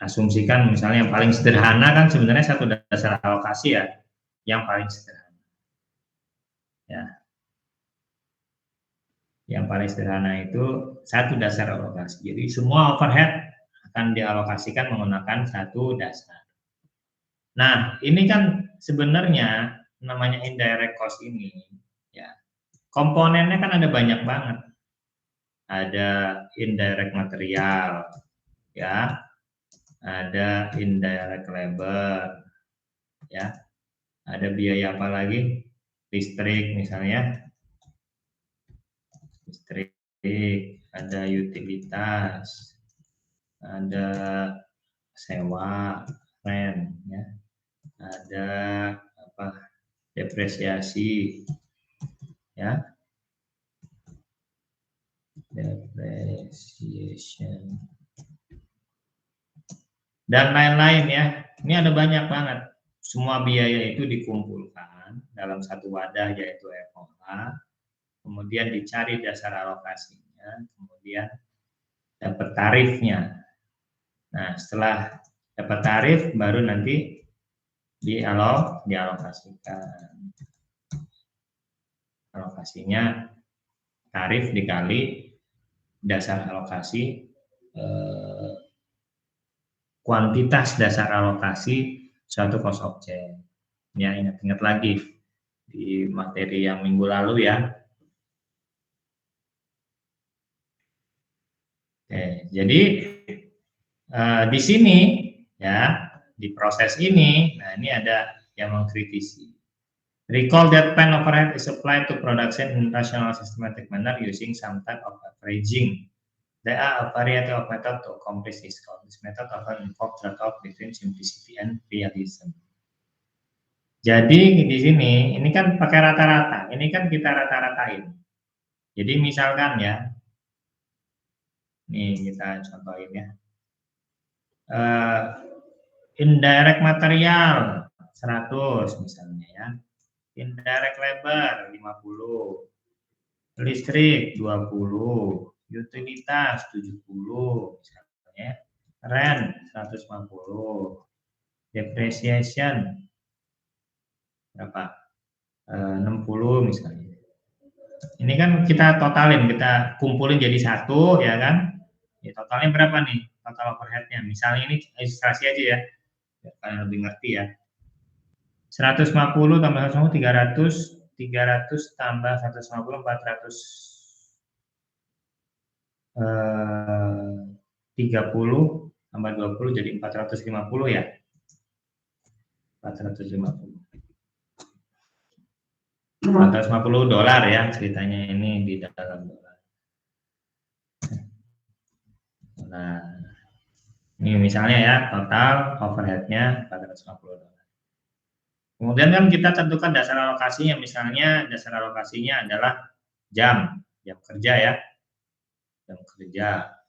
asumsikan misalnya yang paling sederhana kan sebenarnya satu dasar alokasi ya, yang paling sederhana. Ya. Yang paling sederhana itu satu dasar alokasi. Jadi semua overhead akan dialokasikan menggunakan satu dasar. Nah, ini kan sebenarnya namanya indirect cost ini, ya komponennya kan ada banyak banget. Ada indirect material, ya, ada indirect labor, ya, ada biaya apa lagi? Listrik misalnya, listrik, ada utilitas, ada sewa, rent, ya, ada apa? Depresiasi, ya, depreciation, dan lain-lain ya. Ini ada banyak banget. Semua biaya itu dikumpulkan dalam satu wadah yaitu FOH, kemudian dicari dasar alokasinya, kemudian dapat tarifnya. Nah, setelah dapat tarif baru nanti dialokasikan. Alokasinya tarif dikali dasar alokasi, kuantitas dasar alokasi suatu cost object. Ya, ingat-ingat lagi di materi yang minggu lalu ya. Oke, jadi di sini ya, di proses ini, nah ini ada yang mengkritisi. Recall that plan overhead is applied to production in rational systematic manner using some type of averaging. There are a variety of methods to accomplish this goal. This method often involves trade-off between simplicity and realism. Jadi di sini, ini kan pakai rata-rata. Ini kan kita rata-ratain. Jadi misalkan ya, nih kita contohin ya. Indirect material 100 misalnya ya. Indirect labor 50, listrik 20, utilitas 70 misalnya, rent 150, depreciation berapa? 60 misalnya. Ini kan kita totalin, kita kumpulin jadi satu ya kan? Ya, totalnya berapa nih? Total overheadnya. Misalnya ini ilustrasi aja ya, biar kalian lebih ngerti ya. 150 tambah 150 300, 300 tambah 150 400, 30 tambah 20 jadi 450 ya. 450 dolar ya ceritanya, ini di dalam dolar. Nah, ini misalnya ya total overheadnya 450 dolar. Kemudian kan kita tentukan dasar alokasinya, misalnya dasar alokasinya adalah jam kerja ya, jam kerja,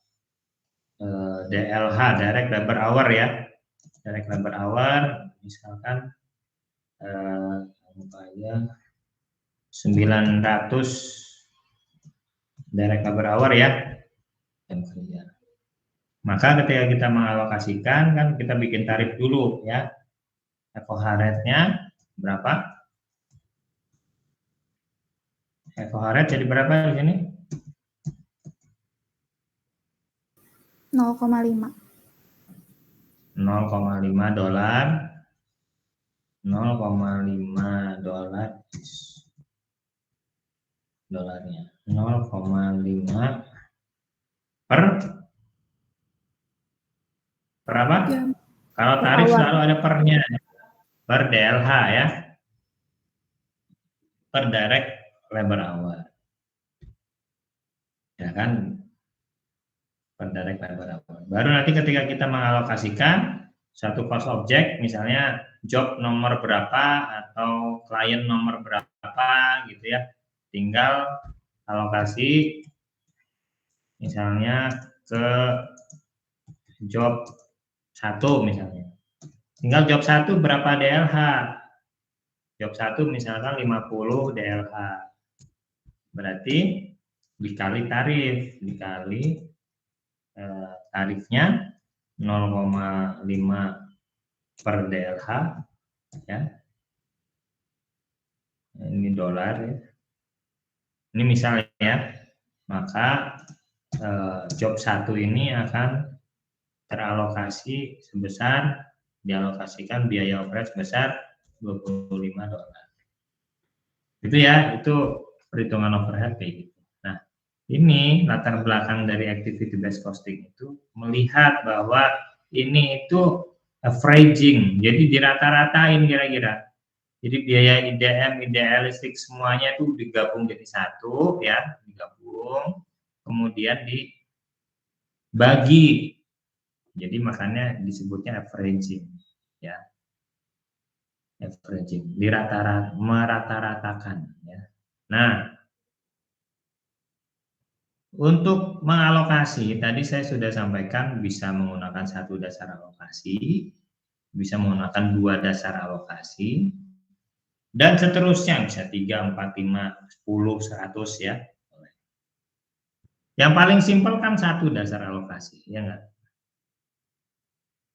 DLH, direct labor hour ya, direct labor hour, misalkan apa aja 900 direct labor hour ya, jam kerja. Maka ketika kita mengalokasikan kan kita bikin tarif dulu ya. FOH rate-nya berapa? FOH rate jadi berapa di sini? 0,5. 0,5 dolar. 0,5 dolar dolarnya. 0,5 per apa? Jam. Kalau tarif selalu ada pernya. Per DLH ya, per direct labor hour, ya kan, per direct labor hour. Baru nanti ketika kita mengalokasikan satu cost object, misalnya job nomor berapa atau klien nomor berapa gitu ya, tinggal alokasi misalnya ke job 1 misalnya. Tinggal job 1 berapa DLH? Job 1 misalkan 50 DLH. Berarti dikali tarif, dikali tarifnya 0,5 per DLH ya. Ini dolar ya. Ini misalnya ya. Maka job 1 ini akan teralokasi sebesar, dialokasikan biaya overhead sebesar 25 dolar. Itu ya, itu perhitungan overhead kayak gitu. Nah, ini latar belakang dari activity based costing itu melihat bahwa ini itu averaging, jadi dirata-ratain kira-kira. Jadi biaya IDM, ideal listrik semuanya itu digabung jadi satu ya, digabung, kemudian dibagi. Jadi makanya disebutnya averaging ya. Averaging, merata-ratakan ya. Nah, untuk mengalokasi tadi saya sudah sampaikan bisa menggunakan satu dasar alokasi, bisa menggunakan dua dasar alokasi, dan seterusnya bisa 3, 4, 5, 10, 100 ya. Yang paling simpel kan satu dasar alokasi, ya enggak?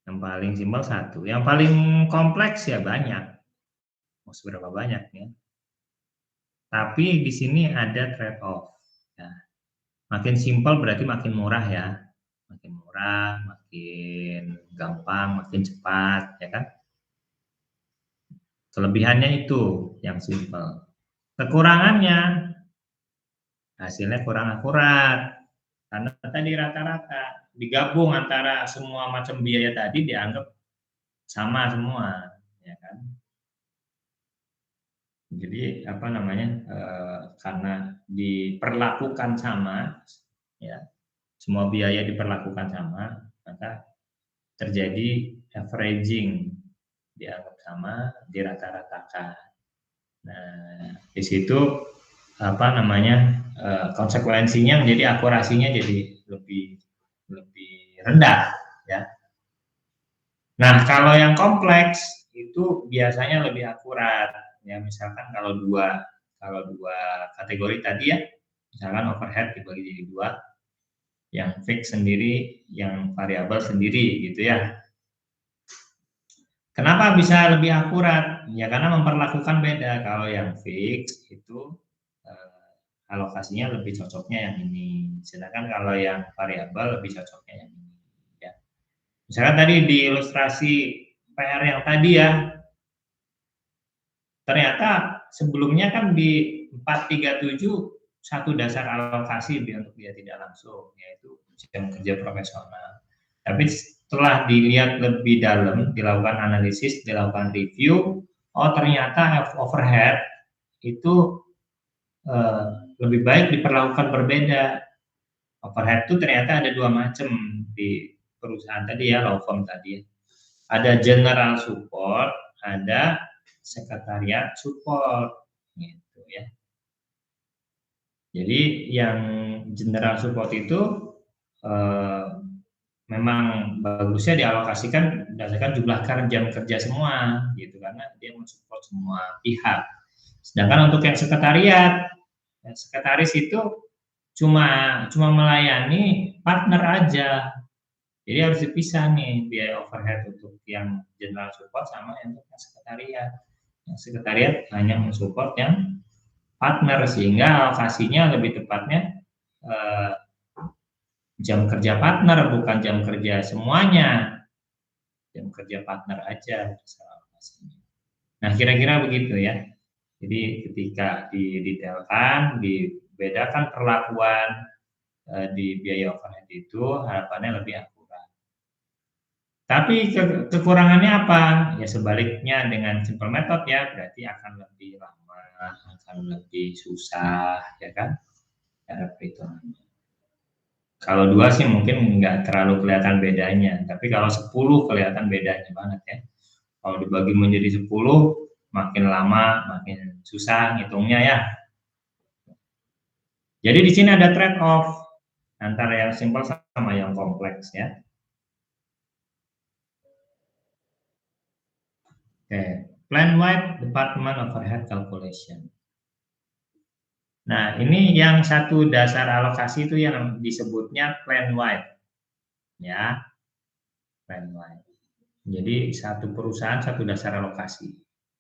Yang paling simpel satu. Yang paling kompleks ya banyak. Mau seberapa banyak ya. Tapi di sini ada trade off. Ya. Makin simpel berarti makin murah ya. Makin murah, makin gampang, makin cepat, ya kan? Kelebihannya itu yang simpel. Kekurangannya hasilnya kurang akurat. Karena tadi rata-rata digabung antara semua macam biaya tadi dianggap sama semua, ya kan? Jadi apa namanya? Karena diperlakukan sama, ya, semua biaya diperlakukan sama, maka terjadi averaging, dianggap sama, dirata-ratakan. Nah, di situ apa namanya konsekuensinya menjadi akurasinya jadi lebih rendah ya. Nah, kalau yang kompleks itu biasanya lebih akurat ya. Misalkan kalau dua kategori tadi ya, misalkan overhead dibagi jadi dua, yang fix sendiri, yang variabel sendiri gitu ya. Kenapa bisa lebih akurat? Ya karena memperlakukan beda. Kalau yang fix itu alokasinya lebih cocoknya yang ini. Sedangkan kalau yang variabel lebih cocoknya yang ini. Ya. Misalkan tadi di ilustrasi PR yang tadi ya, ternyata sebelumnya kan di 437 satu dasar alokasi untuk dia tidak langsung, yaitu jam kerja profesional. Tapi setelah dilihat lebih dalam, dilakukan analisis, dilakukan review, oh ternyata overhead itu lebih baik diperlakukan berbeda. Overhead itu ternyata ada dua macam di perusahaan tadi ya, law firm tadi. Ada general support, ada sekretariat support, gitu ya. Jadi yang general support itu memang bagusnya dialokasikan berdasarkan jumlah jam kerja semua, gitu, karena dia mensupport semua pihak. Sedangkan untuk yang sekretariat, sekretaris itu cuma melayani partner aja. Jadi harus dipisah nih biaya overhead untuk yang general support sama yang untuk sekretariat. Yang sekretariat hanya mensupport yang partner, sehingga alokasinya lebih tepatnya jam kerja partner, bukan jam kerja semuanya. Jam kerja partner aja alokasinya. Nah, kira-kira begitu ya. Jadi ketika didetailkan, dibedakan perlakuan di biaya overhead itu, harapannya lebih akurat. Tapi kekurangannya apa? Ya sebaliknya dengan simple method ya, berarti akan lebih lama, akan lebih susah, ya kan? Cara perhitungannya. Kalau 2 sih mungkin nggak terlalu kelihatan bedanya, tapi kalau 10 kelihatan bedanya banget ya. Kalau dibagi menjadi 10, makin lama makin susah ngitungnya ya. Jadi di sini ada trade off antara yang simple sama yang kompleks ya. Oke, plan-wide department overhead calculation. Nah, ini yang satu dasar alokasi itu yang disebutnya plan-wide. Ya. Plan-wide. Jadi satu perusahaan satu dasar alokasi.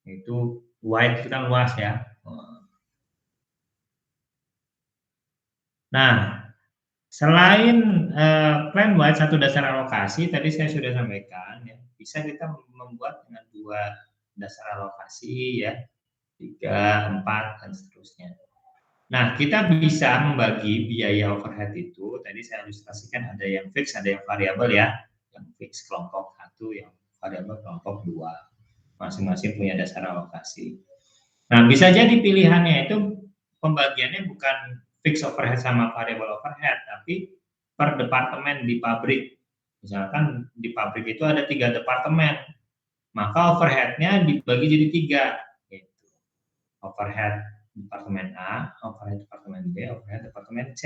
Itu wide itu kan luas ya. Nah, selain plan-wide satu dasar alokasi, tadi saya sudah sampaikan ya, bisa kita membuat dengan dua dasar alokasi ya. 3, 4, dan seterusnya. Nah, kita bisa membagi biaya overhead itu, tadi saya ilustrasikan ada yang fix, ada yang variabel ya. Yang fix kelompok 1, yang variabel kelompok 2. Masing-masing punya dasar alokasi. Nah, bisa jadi pilihannya itu pembagiannya bukan fix overhead sama variable overhead, tapi per departemen di pabrik. Misalkan di pabrik itu ada 3 departemen, maka overheadnya dibagi jadi 3. Gitu. Overhead departemen A, overhead departemen B, overhead departemen C.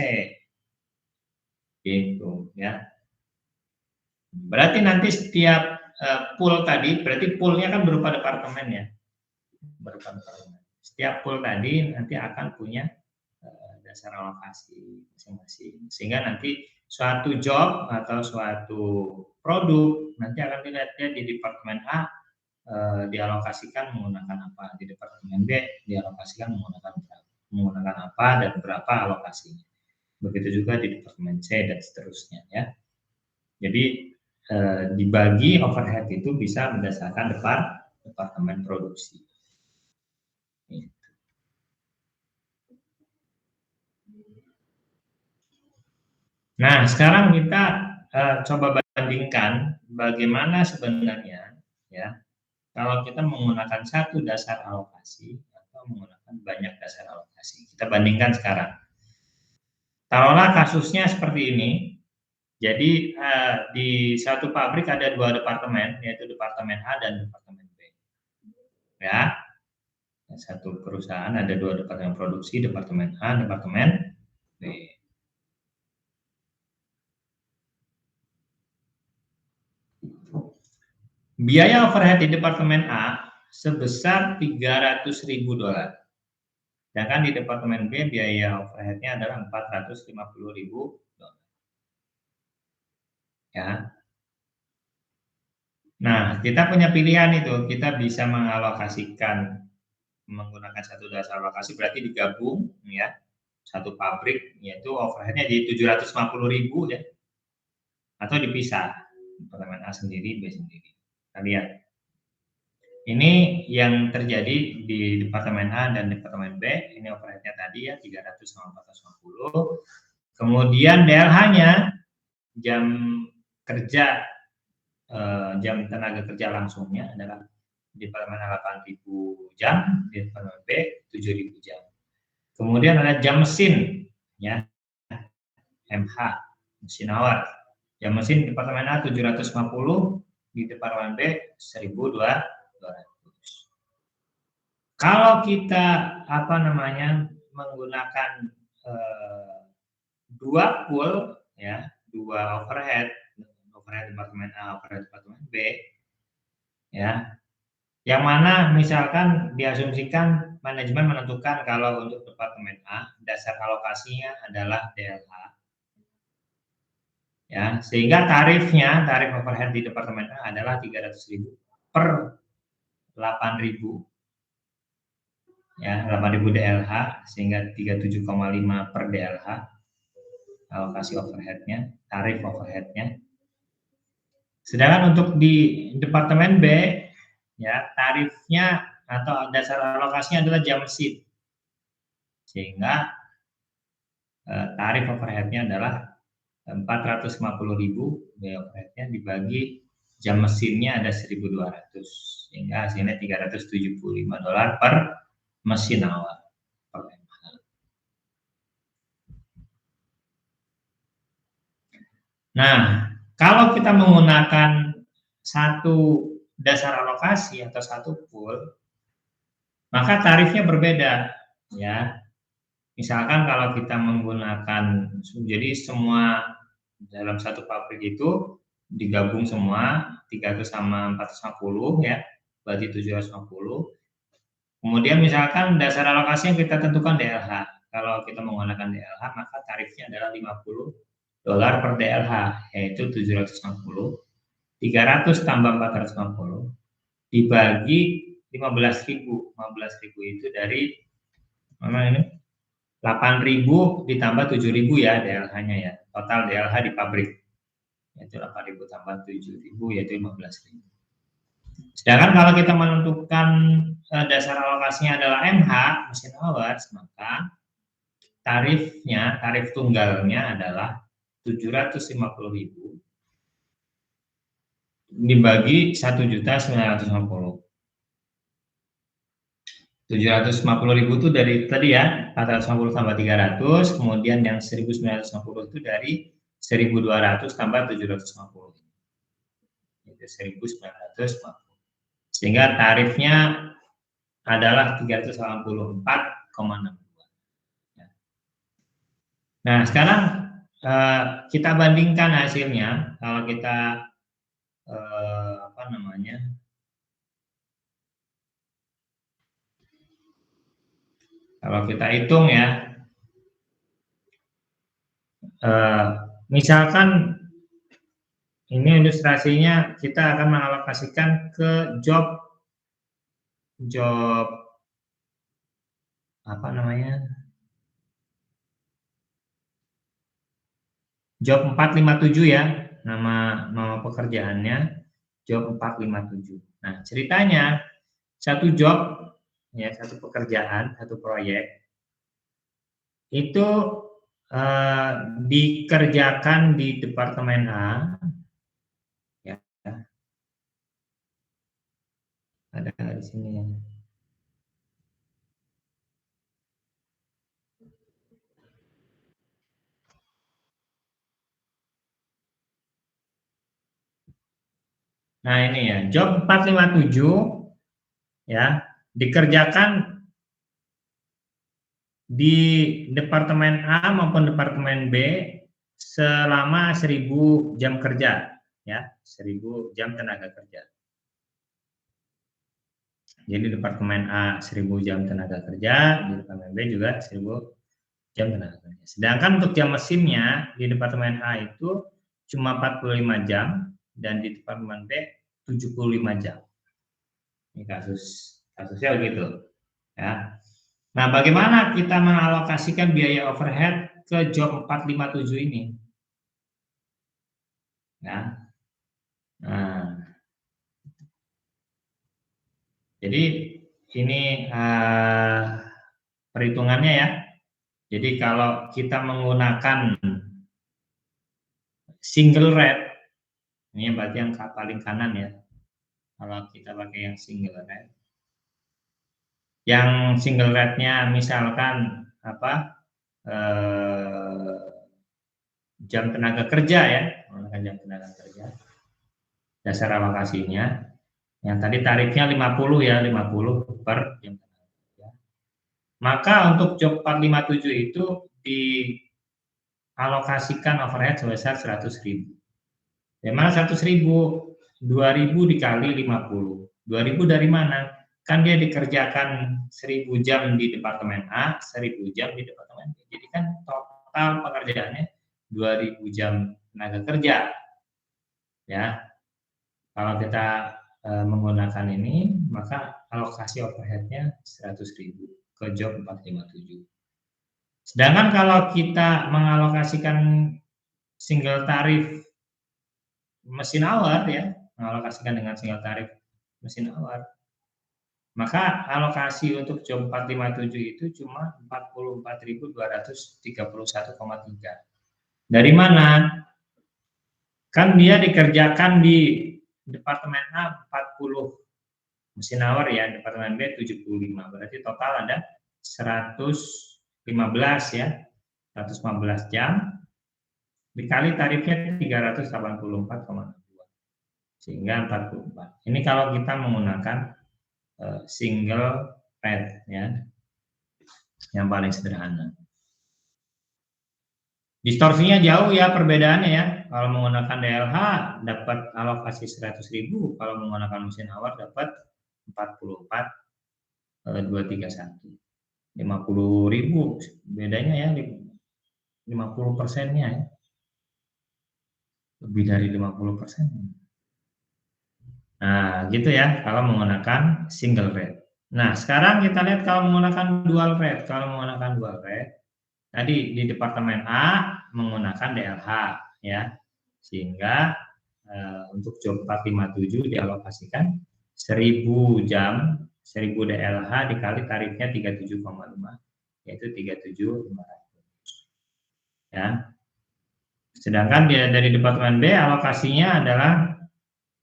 Gitu ya. Berarti nanti setiap pool tadi, berarti poolnya kan berupa departemen ya. Berupa departemen. Setiap pool tadi nanti akan punya dasar alokasi masing-masing. Sehingga nanti suatu job atau suatu produk nanti akan dilihatnya di departemen A dialokasikan menggunakan apa, di departemen B dialokasikan menggunakan apa dan berapa alokasinya. Begitu juga di departemen C dan seterusnya ya. Jadi dibagi overhead itu bisa berdasarkan departemen produksi. Nah, sekarang kita coba bandingkan bagaimana sebenarnya ya kalau kita menggunakan satu dasar alokasi atau menggunakan banyak dasar alokasi. Kita bandingkan sekarang. Taruhlah kasusnya seperti ini. Jadi di satu pabrik ada 2 departemen, yaitu departemen A dan departemen B. Ya, satu perusahaan ada 2 departemen produksi, departemen A, departemen B. Biaya overhead di departemen A sebesar $300.000. Sedangkan di departemen B biaya overheadnya adalah $450.000. Ya. Nah, kita punya pilihan itu, kita bisa mengalokasikan menggunakan satu dasar alokasi berarti digabung ya. Satu pabrik yaitu overheadnya jadi $750.000 ya. Atau dipisah, departemen A sendiri, B sendiri. Kita lihat. Ini yang terjadi di departemen A dan departemen B. Ini overheadnya tadi ya 300 sama 450. Kemudian DLH-nya jam kerja jam tenaga kerja langsungnya adalah di departemen A 8.000 jam, di departemen B 7.000 jam. Kemudian ada jam mesin ya, MH, mesin hour. Jam mesin di departemen A 750, di departemen B 1.200. Kalau kita menggunakan 2 pool ya, 2 overhead departemen A, overhead departemen B ya. Yang mana misalkan diasumsikan manajemen menentukan kalau untuk departemen A dasar alokasinya adalah DLH. Ya, sehingga tarif overhead di departemen A adalah 300.000 per 8.000. Ya, 8.000 DLH sehingga 37,5 per DLH alokasi overheadnya, tarif overheadnya. Sedangkan untuk di departemen B ya tarifnya atau dasar alokasinya adalah jam mesin. Sehingga tarif overheadnya adalah 450.000 biaya overheadnya dibagi jam mesinnya ada 1.200 sehingga hasilnya $375 per mesin hour. Nah, kalau kita menggunakan satu dasar alokasi atau satu pool, maka tarifnya berbeda ya. Misalkan kalau kita menggunakan, jadi semua dalam satu pabrik itu digabung semua 300 sama 450 ya, berarti 750. Kemudian misalkan dasar alokasi yang kita tentukan DLH. Kalau kita menggunakan DLH maka tarifnya adalah $50 per DLH, yaitu 750. 300 tambah 450 dibagi 15.000. 15.000 itu dari mana ini? 8.000 ditambah 7.000 ya DLH-nya ya. Total DLH di pabrik yaitu 8.000 tambah 7.000 yaitu 15.000. Sedangkan kalau kita menentukan dasar alokasinya adalah MH, mesin hours, maka tarif tunggalnya adalah 750.000 dibagi 1.950.000. 750.000 itu dari tadi ya, 450 tambah 300, kemudian yang 1.950 itu dari 1.200 tambah 750. Itu 1.950. Sehingga tarifnya adalah 384,62. Nah, sekarang kita bandingkan hasilnya. Kalau kita kalau kita hitung ya, misalkan ini ilustrasinya kita akan mengalokasikan ke job job 457 ya, nama pekerjaannya job 457. Nah, ceritanya satu job ya, satu pekerjaan, satu proyek itu dikerjakan di departemen A ya. Ada di sini ya. Nah, ini ya, job 457 ya, dikerjakan di departemen A maupun departemen B selama 1.000 jam kerja ya, 1.000 jam tenaga kerja. Jadi departemen A 1.000 jam tenaga kerja, di departemen B juga 1.000 jam tenaga kerja. Sedangkan untuk jam mesinnya di departemen A itu cuma 45 jam dan di departemen B 75 jam. Ini kasusnya begitu ya. Nah, bagaimana kita mengalokasikan biaya overhead ke job 457 ini? Ya. Nah, jadi ini perhitungannya ya. Jadi kalau kita menggunakan single rate, ini berarti yang paling kanan ya. Kalau kita pakai yang single rate, yang single rate-nya misalkan jam tenaga kerja ya, menggunakan jam tenaga kerja. Dasar alokasinya, yang tadi tarifnya 50 ya, 50 per jam tenaga kerja. Maka untuk job 457 itu dialokasikan overhead sebesar 100.000. Dari mana 100.000? 2.000 dikali 50. 2.000 dari mana? Kan dia dikerjakan 1.000 jam di departemen A, 1.000 jam di departemen B. Jadi kan total pekerjaannya 2.000 jam tenaga kerja. Ya. Kalau kita menggunakan ini, maka alokasi overheadnya 100.000 ke job 457. Sedangkan kalau kita mengalokasikan single tarif mesin hour ya, mengalokasikan dengan single tarif mesin hour, maka alokasi untuk job 457 itu cuma 44.231,3. Dari mana? Kan dia dikerjakan di departemen A 40 mesin hour ya, departemen B 75. Berarti total ada 115 ya, 115 jam dikali tarifnya 384,2 sehingga 44. Ini kalau kita menggunakan single rate ya, yang paling sederhana. Distorsinya jauh ya perbedaannya ya. Kalau menggunakan DLH dapat alokasi 100.000, kalau menggunakan mesin hour dapat 44.231. 50.000 bedanya ya, 50%-nya ya. Lebih dari 50%. Nah, gitu ya kalau menggunakan single rate. Nah, sekarang kita lihat kalau menggunakan dual rate. Kalau menggunakan dual rate, tadi di departemen A menggunakan DLH ya. Sehingga untuk job 457 dialokasikan 1.000 jam 1000 DLH dikali tarifnya 37,5, yaitu 37.500. Ya. Sedangkan dari Departemen B alokasinya adalah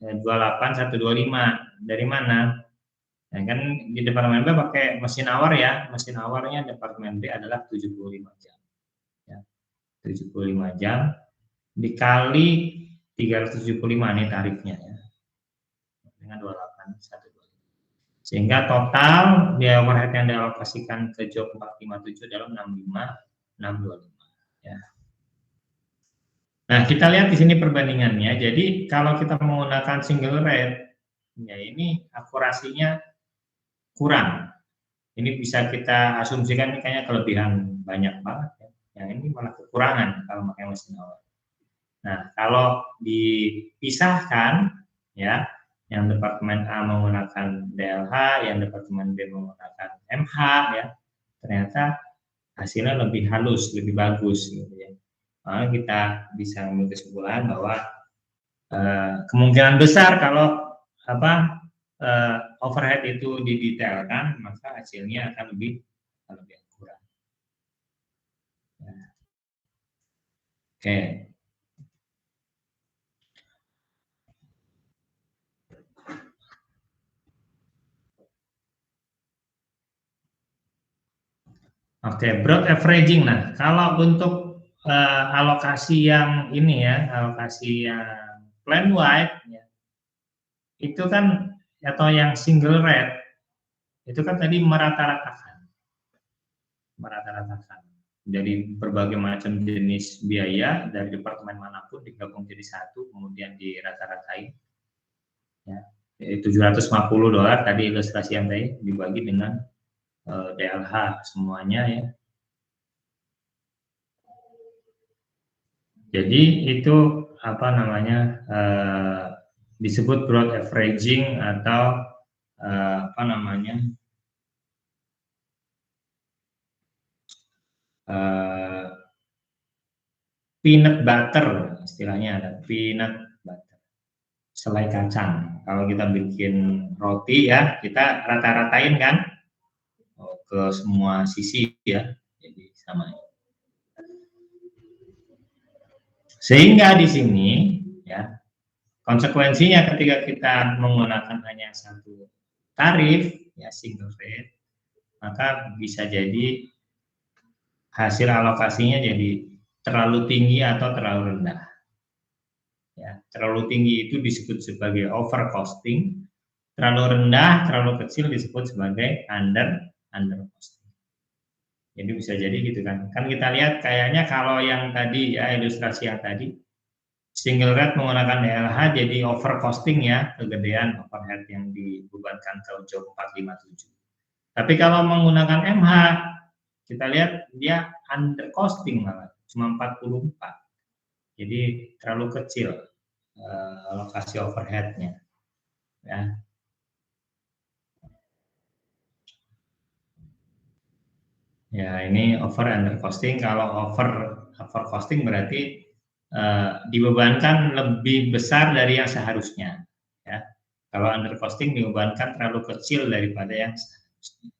28.125. Dari mana? Nah, kan di Departemen B pakai mesin hour ya. Mesin hournya Departemen B adalah 75 jam. Ya. 75 jam dikali 375 nih tarifnya ya. Dengan 28.125. Sehingga total biaya overhead yang dialokasikan ke job 457 adalah 65.625 ya. Nah, kita lihat di sini perbandingannya. Jadi kalau kita menggunakan single rate, ya ini akurasinya kurang. Ini bisa kita asumsikan ini kayaknya kelebihan banyak banget ya. Yang ini malah kekurangan kalau pakai mesin hour. Nah, kalau dipisahkan ya, yang Departemen A menggunakan DLH, yang Departemen B menggunakan MH ya, ternyata hasilnya lebih halus, lebih bagus gitu ya. Maka kita bisa mengambil kesimpulan bahwa kemungkinan besar kalau overhead itu didetailkan, maka hasilnya akan lebih akurat. Ya. Oke. Oke, broad averaging. Nah, kalau untuk alokasi yang ini ya, alokasi yang plan wide ya, itu kan atau yang single rate itu kan tadi merata-ratakan dari berbagai macam jenis biaya dari departemen manapun digabung jadi satu kemudian dirata-ratain ya, $750 tadi ilustrasi yang tadi dibagi dengan DLH semuanya ya. Jadi itu disebut broad averaging atau peanut butter, istilahnya ada peanut butter, selai kacang. Kalau kita bikin roti ya, kita rata-ratain kan ke semua sisi ya, jadi sama. Sehingga di sini ya konsekuensinya ketika kita menggunakan hanya satu tarif ya single rate, maka bisa jadi hasil alokasinya jadi terlalu tinggi atau terlalu rendah. Ya, terlalu tinggi itu disebut sebagai over costing, terlalu rendah, terlalu kecil disebut sebagai under costing. Jadi bisa jadi gitu kan. Kan kita lihat kayaknya kalau yang tadi ya ilustrasi yang tadi single rate menggunakan DLH jadi over costing ya, kegedean overhead yang dibebankan ke job 457. Tapi kalau menggunakan MH kita lihat dia under costing malah cuma 44. Jadi terlalu kecil alokasi overheadnya ya. Ya ini over under costing. Kalau over costing berarti dibebankan lebih besar dari yang seharusnya ya. Kalau under costing dibebankan terlalu kecil daripada yang seharusnya.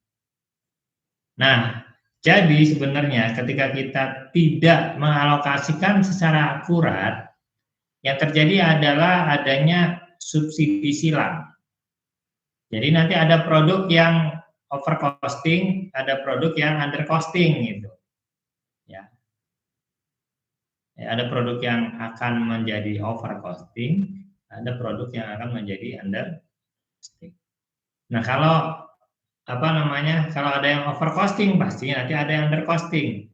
Nah, jadi sebenarnya ketika kita tidak mengalokasikan secara akurat, yang terjadi adalah adanya subsidi silang. Jadi nanti ada produk yang over costing, ada produk yang under costing gitu. Ya. Ada produk yang akan menjadi over costing, ada produk yang akan menjadi under costing. Nah, kalau kalau ada yang over costing pasti nanti ada yang under costing.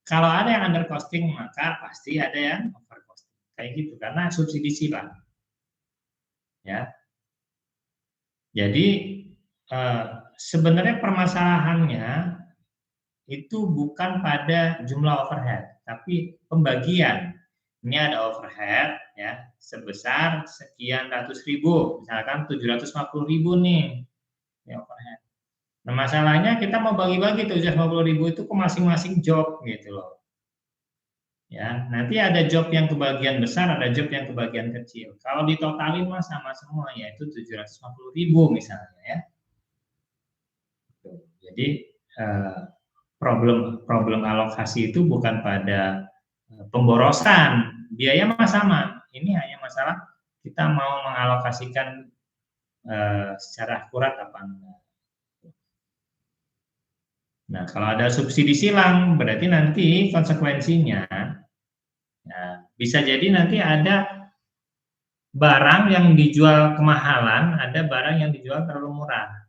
Kalau ada yang under costing maka pasti ada yang over costing. Kayak gitu karena subsidi silang. Ya. Jadi sebenarnya permasalahannya itu bukan pada jumlah overhead, tapi pembagian. Ini ada overhead ya sebesar sekian ratus ribu, misalkan 750.000 nih ya overhead. Nah masalahnya kita mau bagi-bagi 750.000 itu ke masing-masing job gitu loh. Ya, nanti ada job yang kebagian besar, ada job yang kebagian kecil. Kalau ditotalin mah sama semua yaitu 750.000 misalnya ya. Jadi problem alokasi itu bukan pada pemborosan, biaya mah sama. Ini hanya masalah kita mau mengalokasikan secara akurat apa enggak. Nah, kalau ada subsidi silang, berarti nanti konsekuensinya bisa jadi nanti ada barang yang dijual kemahalan, ada barang yang dijual terlalu murah.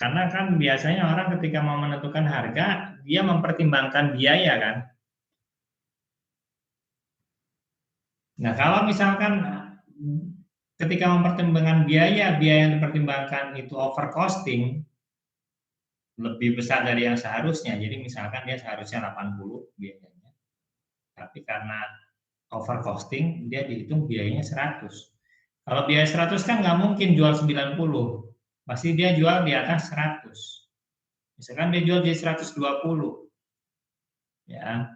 Karena kan biasanya orang ketika mau menentukan harga, dia mempertimbangkan biaya kan. Nah, kalau misalkan ketika mempertimbangkan biaya yang dipertimbangkan itu over costing, lebih besar dari yang seharusnya. Jadi misalkan dia seharusnya 80 biayanya, tapi karena over costing, dia dihitung biayanya 100. Kalau biaya 100 kan nggak mungkin jual 90, pasti dia jual di atas 100. Misalkan dia jual di 120, ya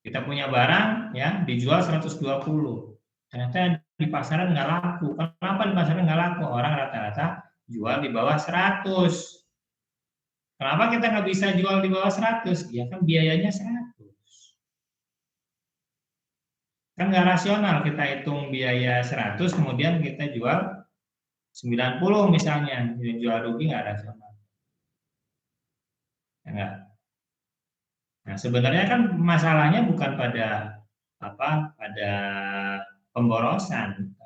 kita punya barang ya dijual 120, ternyata di pasaran nggak laku. Kenapa di pasaran nggak laku? Orang rata-rata jual di bawah 100. Kenapa kita nggak bisa jual di bawah 100? Ya kan biayanya 100. Kan nggak rasional kita hitung biaya 100 kemudian kita jual 90 misalnya, jual rugi nggak rasional. Ya, enggak. Nah, sebenarnya kan masalahnya bukan pada pada pemborosan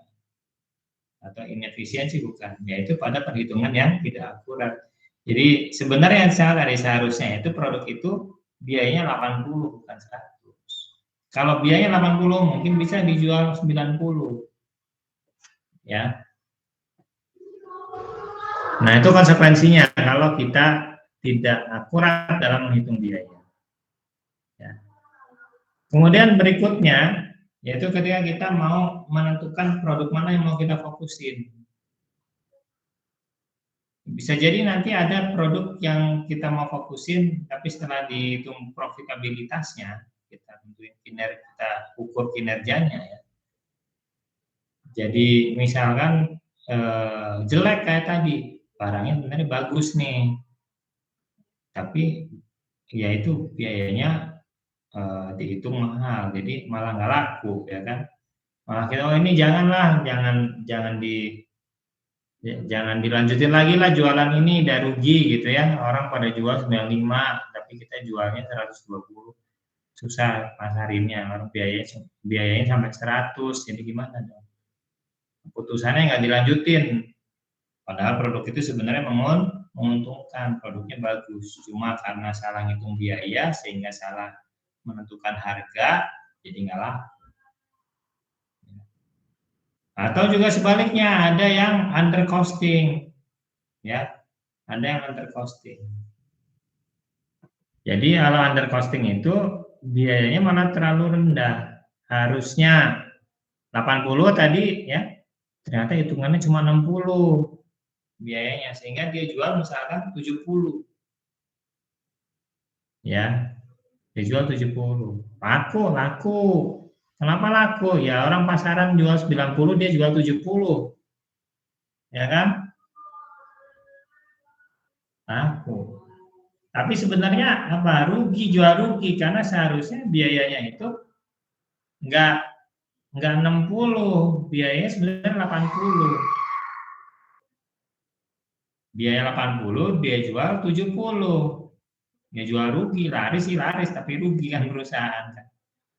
atau inefisiensi, bukan, yaitu pada perhitungan yang tidak akurat. Jadi sebenarnya seharusnya itu produk itu biayanya 80 bukan 100. Kalau biayanya 80 mungkin bisa dijual 90. Ya. Nah, itu konsekuensinya kalau kita tidak akurat dalam menghitung biaya. Ya. Kemudian berikutnya yaitu ketika kita mau menentukan produk mana yang mau kita fokusin. Bisa jadi nanti ada produk yang kita mau fokusin, tapi setelah dihitung profitabilitasnya, kita tentuin kita ukur kinerjanya ya. Jadi misalkan jelek kayak tadi, barangnya sebenarnya bagus nih, tapi ya itu biayanya dihitung mahal, jadi malah nggak laku ya kan. Malah kita ini jangan dilanjutin lagi lah jualan ini, udah rugi gitu ya. Orang pada jual 95 tapi kita jualnya 120. Susah masarinnya, orang biayanya sampai 100, jadi gimana dong? Putusannya nggak dilanjutin. Padahal produk itu sebenarnya menguntungkan, produknya bagus. Cuma karena salah ngitung biaya sehingga salah menentukan harga, jadi nggak laku. Atau juga sebaliknya, ada yang under costing, ya, ada yang under costing. Jadi kalau under costing itu biayanya malah terlalu rendah, harusnya 80 tadi, ya, ternyata hitungannya cuma 60 biayanya, sehingga dia jual misalkan 70, ya, dia jual 70, laku. Kenapa laku? Ya orang pasaran jual 90, dia jual 70. Ya kan? Laku. Tapi sebenarnya apa? Jual rugi karena seharusnya biayanya itu enggak 60, biayanya sebenarnya 80. Biaya 80, dia jual 70. Ya jual rugi, laris tapi rugi kan perusahaan kan.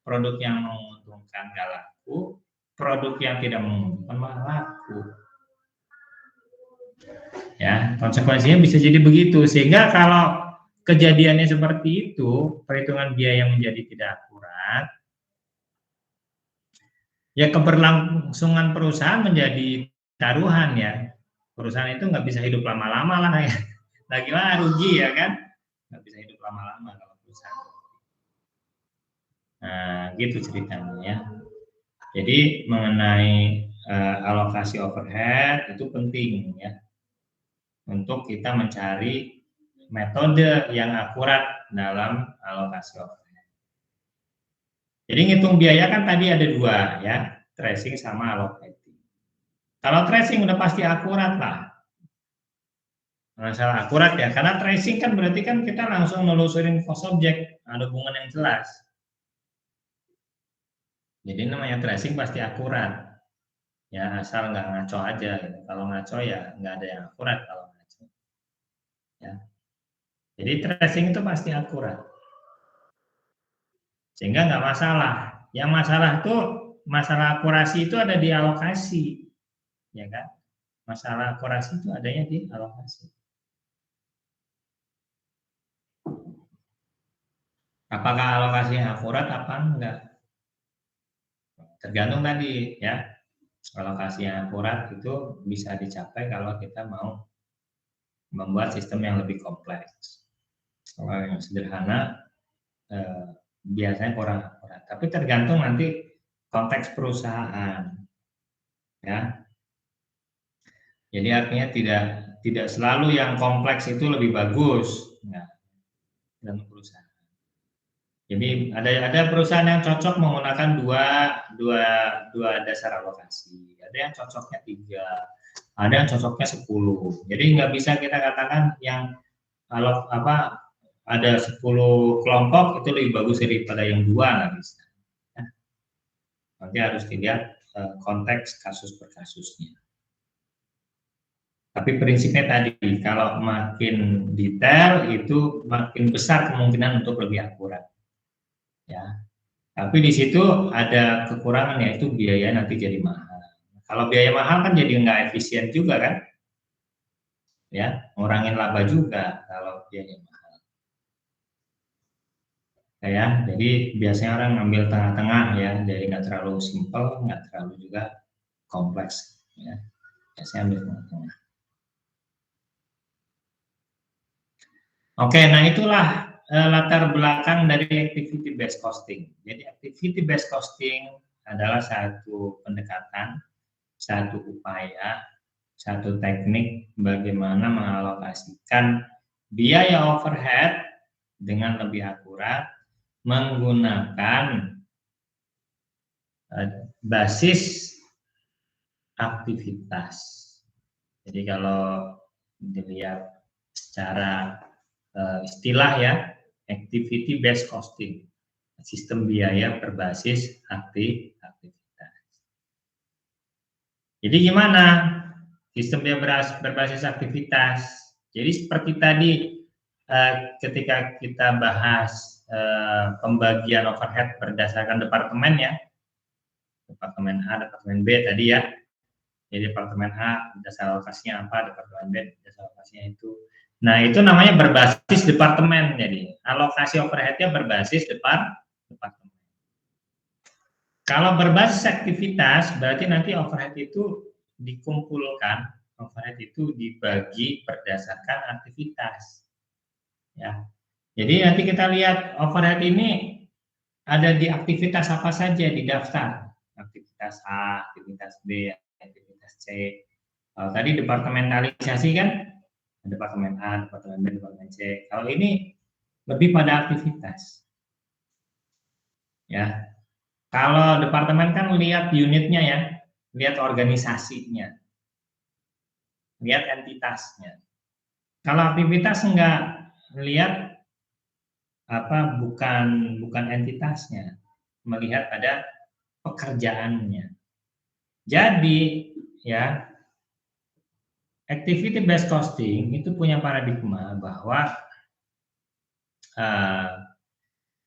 Produk yang menguntungkan nggak laku, produk yang tidak menguntungkan malah laku. Ya, konsekuensinya bisa jadi begitu. Sehingga kalau kejadiannya seperti itu, perhitungan biaya menjadi tidak akurat, ya keberlangsungan perusahaan menjadi taruhan ya. Perusahaan itu nggak bisa hidup lama-lama lah ya. Nah, gimana, rugi ya kan? Nggak bisa hidup lama-lama kalau perusahaan. Nah, gitu ceritanya ya. Jadi mengenai alokasi overhead itu penting ya, untuk kita mencari metode yang akurat dalam alokasi overhead. Jadi ngitung biaya kan tadi ada dua ya, tracing sama allocating. Kalau tracing udah pasti akurat lah. Masalah akurat ya, karena tracing kan berarti kan kita langsung nelusurin post object, ada hubungan yang jelas. Jadi namanya tracing pasti akurat. Ya asal nggak ngaco aja. Gitu. Kalau ngaco ya nggak ada yang akurat kalau ngaco. Ya. Jadi tracing itu pasti akurat. Sehingga nggak masalah. Yang masalah itu masalah akurasi itu ada di alokasi, ya kan? Masalah akurasi itu adanya di alokasi. Apakah alokasinya akurat apa enggak? Tergantung tadi ya. Alokasi yang akurat itu bisa dicapai kalau kita mau membuat sistem yang lebih kompleks. Kalau yang sederhana biasanya kurang akurat. Tapi tergantung nanti konteks perusahaan, ya. Jadi artinya tidak selalu yang kompleks itu lebih bagus, nah, dalam perusahaan. Jadi ada perusahaan yang cocok menggunakan dua dasar alokasi. Ada yang cocoknya 3, ada yang cocoknya 10. Jadi nggak bisa kita katakan yang kalau ada 10 kelompok itu lebih bagus daripada yang 2, nggak bisa. Ya. Nanti harus dilihat konteks kasus per kasusnya. Tapi prinsipnya tadi, kalau makin detail itu makin besar kemungkinan untuk lebih akurat. Ya, tapi di situ ada kekurangan, yaitu biaya nanti jadi mahal. Kalau biaya mahal kan jadi nggak efisien juga kan? Ya, ngurangin laba juga kalau biaya mahal. Ya, jadi biasanya orang ngambil tengah-tengah ya, jadi nggak terlalu simpel, nggak terlalu juga kompleks. Ya, biasanya ambil tengah-tengah. Oke, nah itulah latar belakang dari activity based costing. Jadi activity based costing adalah satu pendekatan, satu upaya, satu teknik bagaimana mengalokasikan biaya overhead dengan lebih akurat menggunakan basis aktivitas. Jadi kalau dilihat secara istilah ya, activity based costing, sistem biaya berbasis aktivitas. Jadi gimana sistem biaya berbasis aktivitas? Jadi seperti tadi ketika kita bahas pembagian overhead berdasarkan departemen ya, departemen A, departemen B tadi ya. Jadi departemen A dasar alokasinya apa, departemen B dasar alokasinya itu. Nah, itu namanya berbasis departemen. Jadi, alokasi overhead-nya berbasis departemen. Kalau berbasis aktivitas, berarti nanti overhead itu dikumpulkan, overhead itu dibagi berdasarkan aktivitas. Ya. Jadi, nanti kita lihat overhead ini ada di aktivitas apa saja di daftar. Aktivitas A, aktivitas B, aktivitas C. Tadi departementalisasi kan? Departemen A, departemen B, departemen C. Kalau ini lebih pada aktivitas. Ya. Kalau departemen kan lihat unitnya ya, lihat organisasinya, lihat entitasnya. Kalau aktivitas enggak lihat bukan entitasnya, melihat pada pekerjaannya. Jadi ya, activity based costing itu punya paradigma bahwa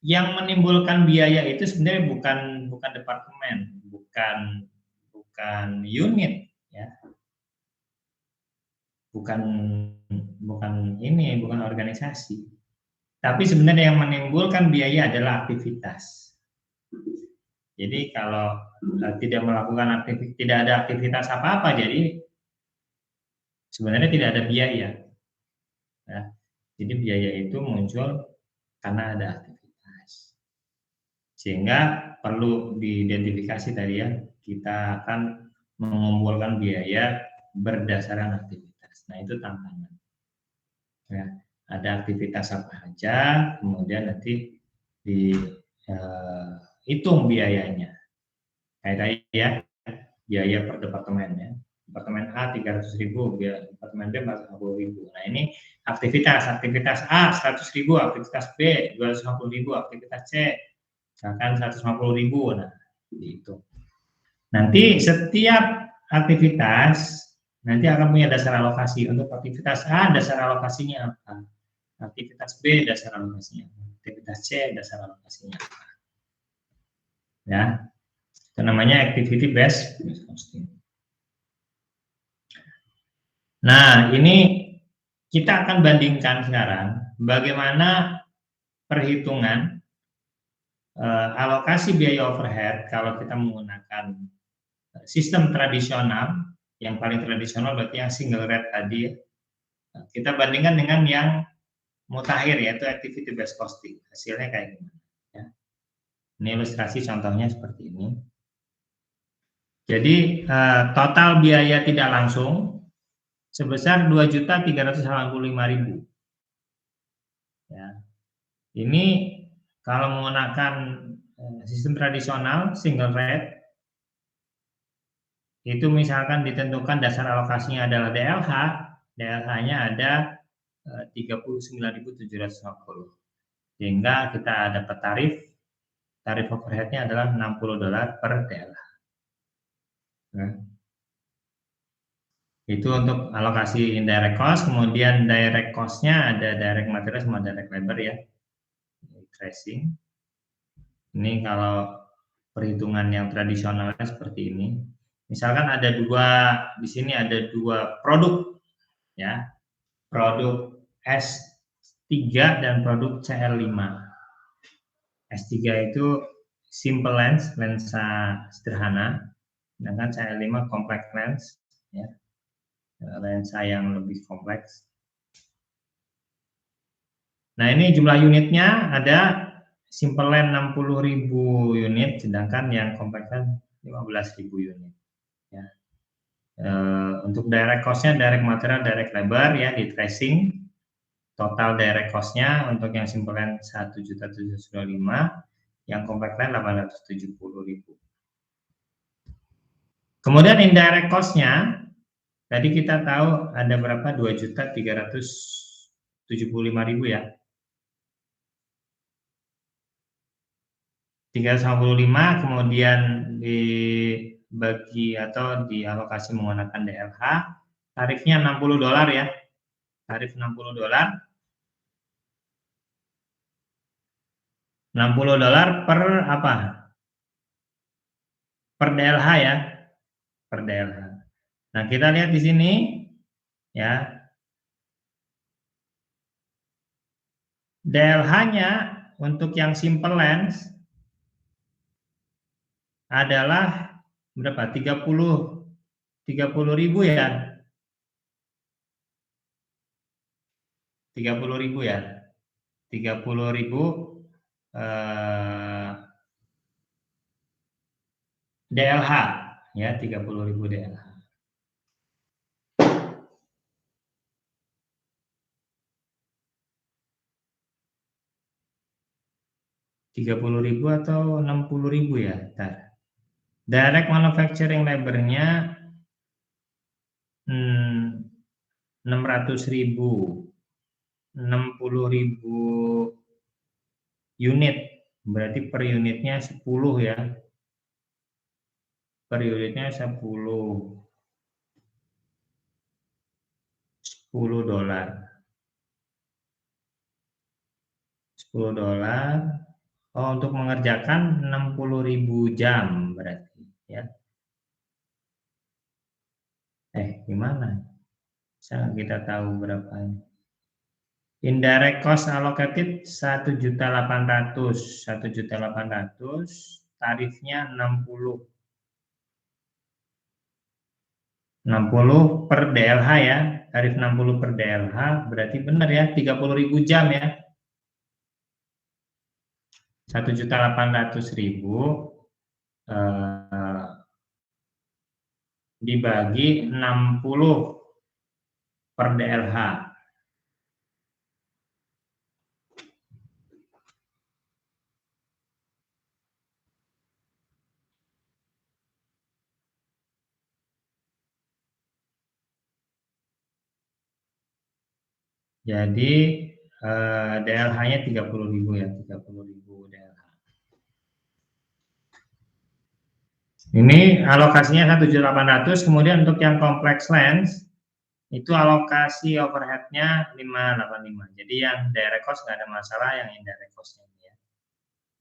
yang menimbulkan biaya itu sebenarnya bukan departemen, bukan unit ya. Bukan organisasi. Tapi sebenarnya yang menimbulkan biaya adalah aktivitas. Jadi kalau tidak ada aktivitas apa-apa, jadi sebenarnya tidak ada biaya. Ya. Jadi biaya itu muncul karena ada aktivitas. Sehingga perlu diidentifikasi tadi ya, kita akan mengumpulkan biaya berdasarkan aktivitas. Nah, itu tantangan. Ya, ada aktivitas apa aja, kemudian nanti dihitung biayanya. Kayak tadi ya, biaya per departemen ya. Apartemen A 300.000, apartemen B 450.000. Nah, ini aktivitas A 100.000, aktivitas B 250.000, aktivitas C misalkan 150.000. Nah, itu. Nanti setiap aktivitas nanti akan punya dasar alokasi. Untuk aktivitas A dasar alokasinya apa? Aktivitas B dasar alokasinya apa? Aktivitas C dasar alokasinya apa? Ya, itu namanya activity based costing. Nah, ini kita akan bandingkan sekarang bagaimana perhitungan alokasi biaya overhead kalau kita menggunakan sistem tradisional. Yang paling tradisional berarti yang single rate tadi ya. Kita bandingkan dengan yang mutakhir yaitu activity based costing. Hasilnya kayak gimana ya. Ini ilustrasi contohnya seperti ini. Jadi total biaya tidak langsung sebesar 2.385.000. Ya. Ini kalau menggunakan sistem tradisional single rate itu misalkan ditentukan dasar alokasinya adalah DLH, DLH-nya ada 39.750. Sehingga kita dapat tarif overhead-nya adalah $60 per DLH. Nah, itu untuk alokasi indirect cost. Kemudian direct cost-nya ada direct material sama direct labor ya. Tracing. Ini kalau perhitungan yang tradisionalnya seperti ini. Misalkan ada di sini ada dua produk ya. Produk S3 dan produk CL5. S3 itu simple lens, lensa sederhana. Sedangkan CL5 compact lens ya. Lensa yang lebih kompleks. Nah, ini jumlah unitnya ada simple lens 60.000 unit, sedangkan yang compact lens 15.000 unit. Ya. Untuk direct cost-nya, direct material, direct labor ya di tracing. Total direct cost-nya untuk yang simple lens 1.725.000, yang compact lens 870.000. Kemudian indirect cost-nya tadi kita tahu ada berapa? 2.375.000 ya. 355 kemudian dibagi atau dialokasi menggunakan DLH, tarifnya $60 ya. Tarif $60. $60 per apa? Per DLH ya. Per DLH. Nah, kita lihat di sini ya. DLH-nya untuk yang simple lens adalah berapa? 30.000 ya. 30.000 ya. 30.000 DLH ya, 30.000 DLH. $30.000 atau 60.000 ya. Ntar. Direct manufacturing labor-nya 600.000, 60.000 unit, berarti per unitnya 10 ya. Per unitnya 10 $10. $10. Oh, untuk mengerjakan 60.000 jam berarti ya. Gimana? Bisa kita tahu berapa? Indirect cost allocated 1.800.000, 1.800.000, tarifnya 60 per DLH ya, tarif 60 per DLH berarti benar ya, 30.000 jam ya. 1.800.000 dibagi 60 per DLH. Jadi DLH-nya 30.000 ya, 30.000 DLH. Ini alokasinya 1.800.000, kemudian untuk yang complex lens itu alokasi overhead-nya 585. Jadi yang direct cost nggak ada masalah, yang indirect cost-nya ya.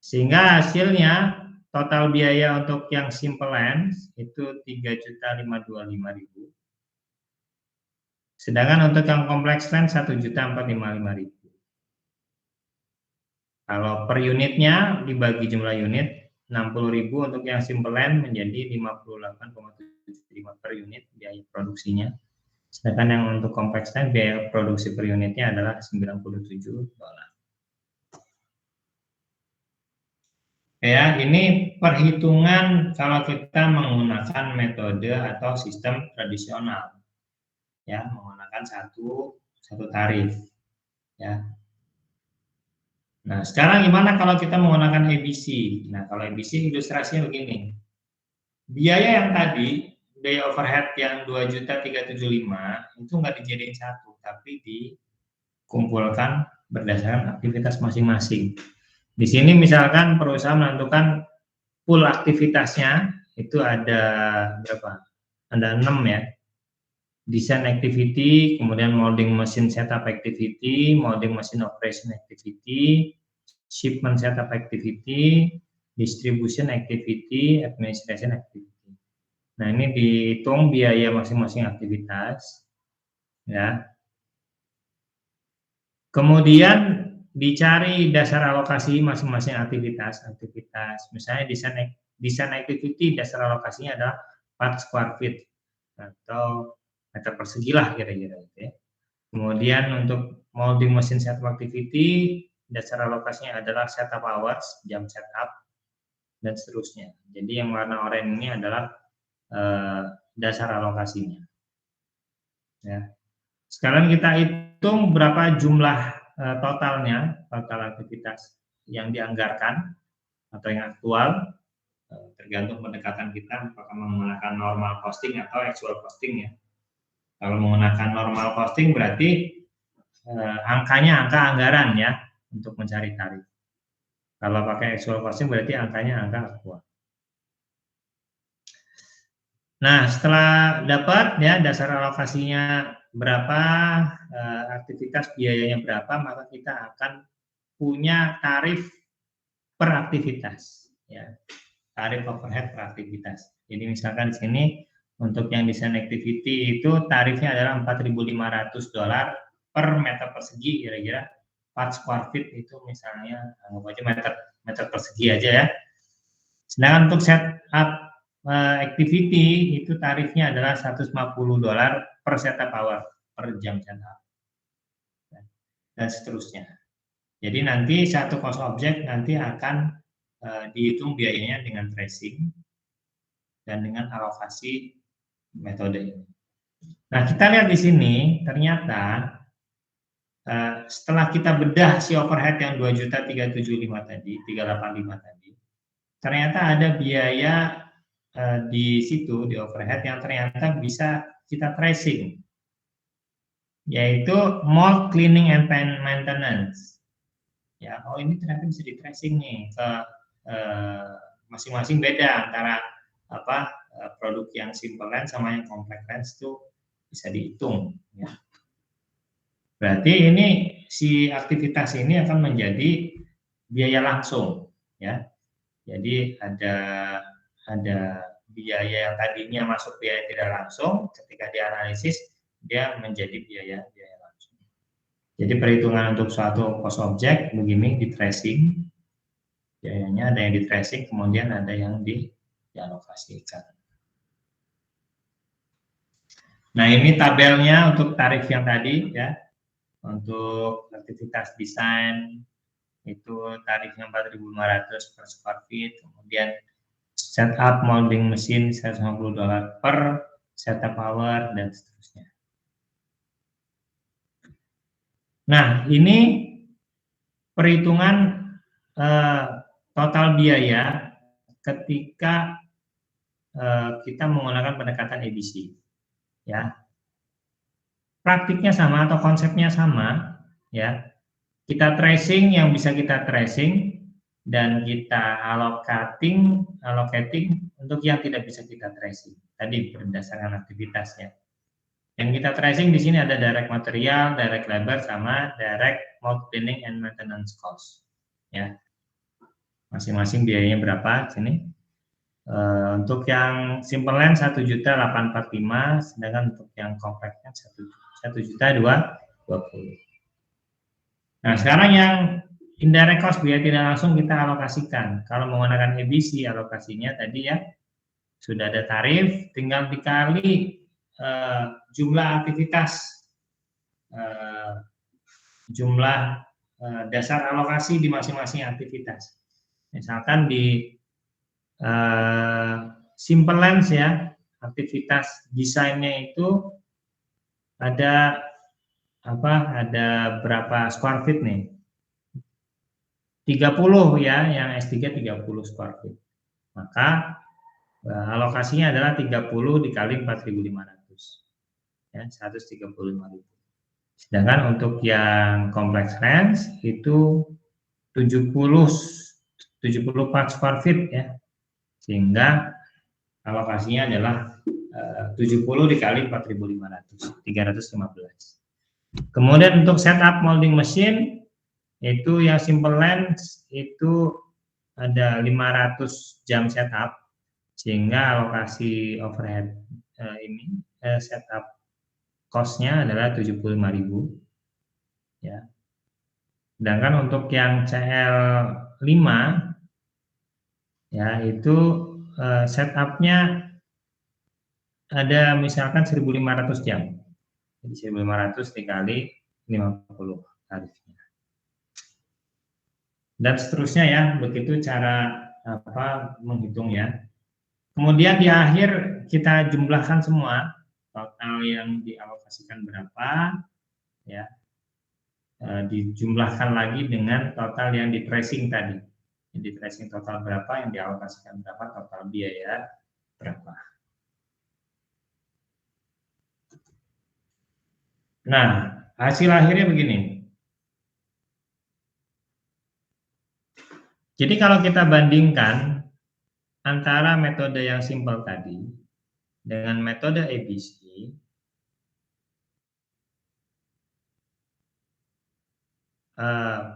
Sehingga hasilnya total biaya untuk yang simple lens itu 3.525.000. Sedangkan untuk yang complex lens 1.455.000. Kalau per unitnya dibagi jumlah unit 60.000 untuk yang simple lens menjadi 58,75 per unit biaya produksinya. Sedangkan yang untuk complex lens biaya produksi per unitnya adalah $97. Ya, ini perhitungan kalau kita menggunakan metode atau sistem tradisional. Ya, menggunakan satu tarif. Ya. Nah, sekarang gimana kalau kita menggunakan ABC? Nah, kalau ABC ilustrasinya begini. Biaya yang tadi, biaya overhead yang 2.375 itu nggak dijadiin satu, tapi dikumpulkan berdasarkan aktivitas masing-masing. Di sini misalkan perusahaan menentukan pool aktivitasnya itu ada berapa? Ada 6 ya. Design activity, kemudian molding machine setup activity, molding machine operation activity, shipment setup activity, distribution activity, administration activity. Nah, ini dihitung biaya masing-masing aktivitas ya. Kemudian dicari dasar alokasi masing-masing aktivitas. Misalnya design activity dasar alokasinya adalah 4 square feet atau meter persegi lah kira-kira gitu ya. Kemudian untuk molding machine setup activity dasar alokasinya adalah setup hours, jam setup dan seterusnya. Jadi yang warna oranye ini adalah dasar alokasinya. Ya. Sekarang kita hitung berapa jumlah totalnya, total aktivitas yang dianggarkan atau yang aktual, tergantung pendekatan kita apakah menggunakan normal costing atau actual costing ya. Kalau menggunakan normal costing berarti angkanya angka anggaran ya untuk mencari tarif. Kalau pakai actual costing berarti angkanya angka aktual. Nah, setelah dapat ya dasar alokasinya berapa, aktivitas biayanya berapa, maka kita akan punya tarif per aktivitas ya. Tarif overhead per aktivitas. Jadi misalkan di sini untuk yang design activity itu tarifnya adalah $4.500 per meter persegi kira-kira. 4 square feet itu misalnya anggap aja meter persegi aja ya. Sedangkan untuk setup activity itu tarifnya adalah $150 per setup hour per jam setup dan seterusnya. Jadi nanti satu cost object nanti akan dihitung biayanya dengan tracing dan dengan alokasi metode ini. Nah, kita lihat di sini ternyata setelah kita bedah si overhead yang 2.375 tadi, 385 tadi, ternyata ada biaya di situ di overhead yang ternyata bisa kita tracing, yaitu mold cleaning and maintenance. Ya, oh ini ternyata bisa di tracing nih ke masing-masing beda antara produk yang simple lens sama yang complex lens itu bisa dihitung. Ya. Berarti ini si aktivitas ini akan menjadi biaya langsung, ya. Jadi ada biaya yang tadinya masuk biaya tidak langsung, ketika dianalisis dia menjadi biaya langsung. Jadi perhitungan untuk suatu cost object begini di tracing, biayanya ada yang di tracing, kemudian ada yang dialokasikan. Nah, ini tabelnya untuk tarif yang tadi ya. Untuk aktivitas desain itu tarifnya 4.500 per square feet, kemudian setup molding mesin $150 per setup hour dan seterusnya. Nah, ini perhitungan total biaya ketika kita menggunakan pendekatan ABC. Ya, praktiknya sama atau konsepnya sama, ya. Kita tracing yang bisa kita tracing dan kita allocating untuk yang tidak bisa kita tracing. Tadi berdasarkan aktivitasnya. Yang kita tracing di sini ada direct material, direct labor, sama direct mold cleaning and maintenance cost. Ya, masing-masing biayanya berapa sini? Untuk yang simple land 1.845.000, sedangkan untuk yang compact land 1.220.000. Nah, sekarang yang indirect cost biaya tidak langsung kita alokasikan. Kalau menggunakan EBC alokasinya tadi ya sudah ada tarif, tinggal dikali jumlah aktivitas, jumlah dasar alokasi di masing-masing aktivitas. Misalkan di simple lens ya, aktivitas desainnya itu ada berapa square feet nih? 30 ya, yang S3 30 square feet. Maka alokasinya adalah 30 dikali 4.500. Ya, 135.000. Sedangkan untuk yang complex lens itu 74 square feet ya. Sehingga alokasinya adalah 70 dikali 4.500, 315. Kemudian untuk setup molding machine itu yang simple lens itu ada 500 jam setup, sehingga alokasi overhead setup cost-nya adalah 75.000 ya. Sedangkan untuk yang CL5 ya itu setup-nya ada misalkan 1.500 jam. Jadi 1.500 dikali 50 tarifnya. Dan seterusnya ya, begitu cara menghitung ya. Kemudian di akhir kita jumlahkan semua total yang dialokasikan berapa ya, dijumlahkan lagi dengan total yang di tracing tadi. Yang di tracing total berapa, yang dialokasikan berapa, total biaya berapa. Nah, hasil akhirnya begini. Jadi kalau kita bandingkan antara metode yang simpel tadi dengan metode EBC,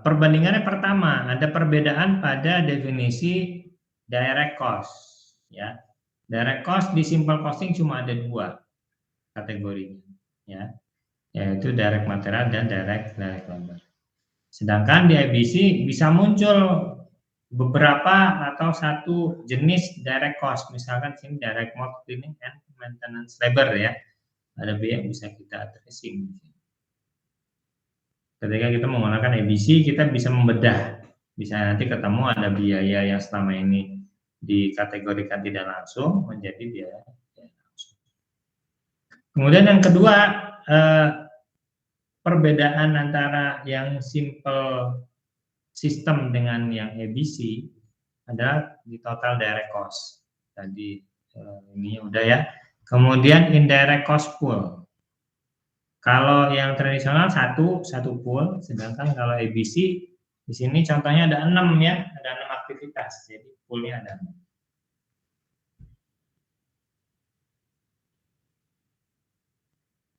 perbandingannya pertama ada perbedaan pada definisi direct cost. Ya, direct cost di simple costing cuma ada 2 kategorinya, ya, yaitu direct material dan direct labor. Sedangkan di EBC bisa muncul beberapa atau satu jenis direct cost, misalkan sini direct mold cleaning and maintenance labor ya, ada biaya yang bisa kita tracing. Ketika kita menggunakan EBC kita bisa membedah, bisa nanti ketemu ada biaya yang selama ini dikategorikan tidak langsung menjadi biaya langsung. Kemudian yang kedua, perbedaan antara yang simple sistem dengan yang EBC adalah di total direct cost. Tadi ini udah ya. Kemudian indirect cost pool. Kalau yang tradisional satu pool, sedangkan kalau EBC di sini contohnya ada 6 ya, ada 6 aktivitas. Jadi poolnya ada 6.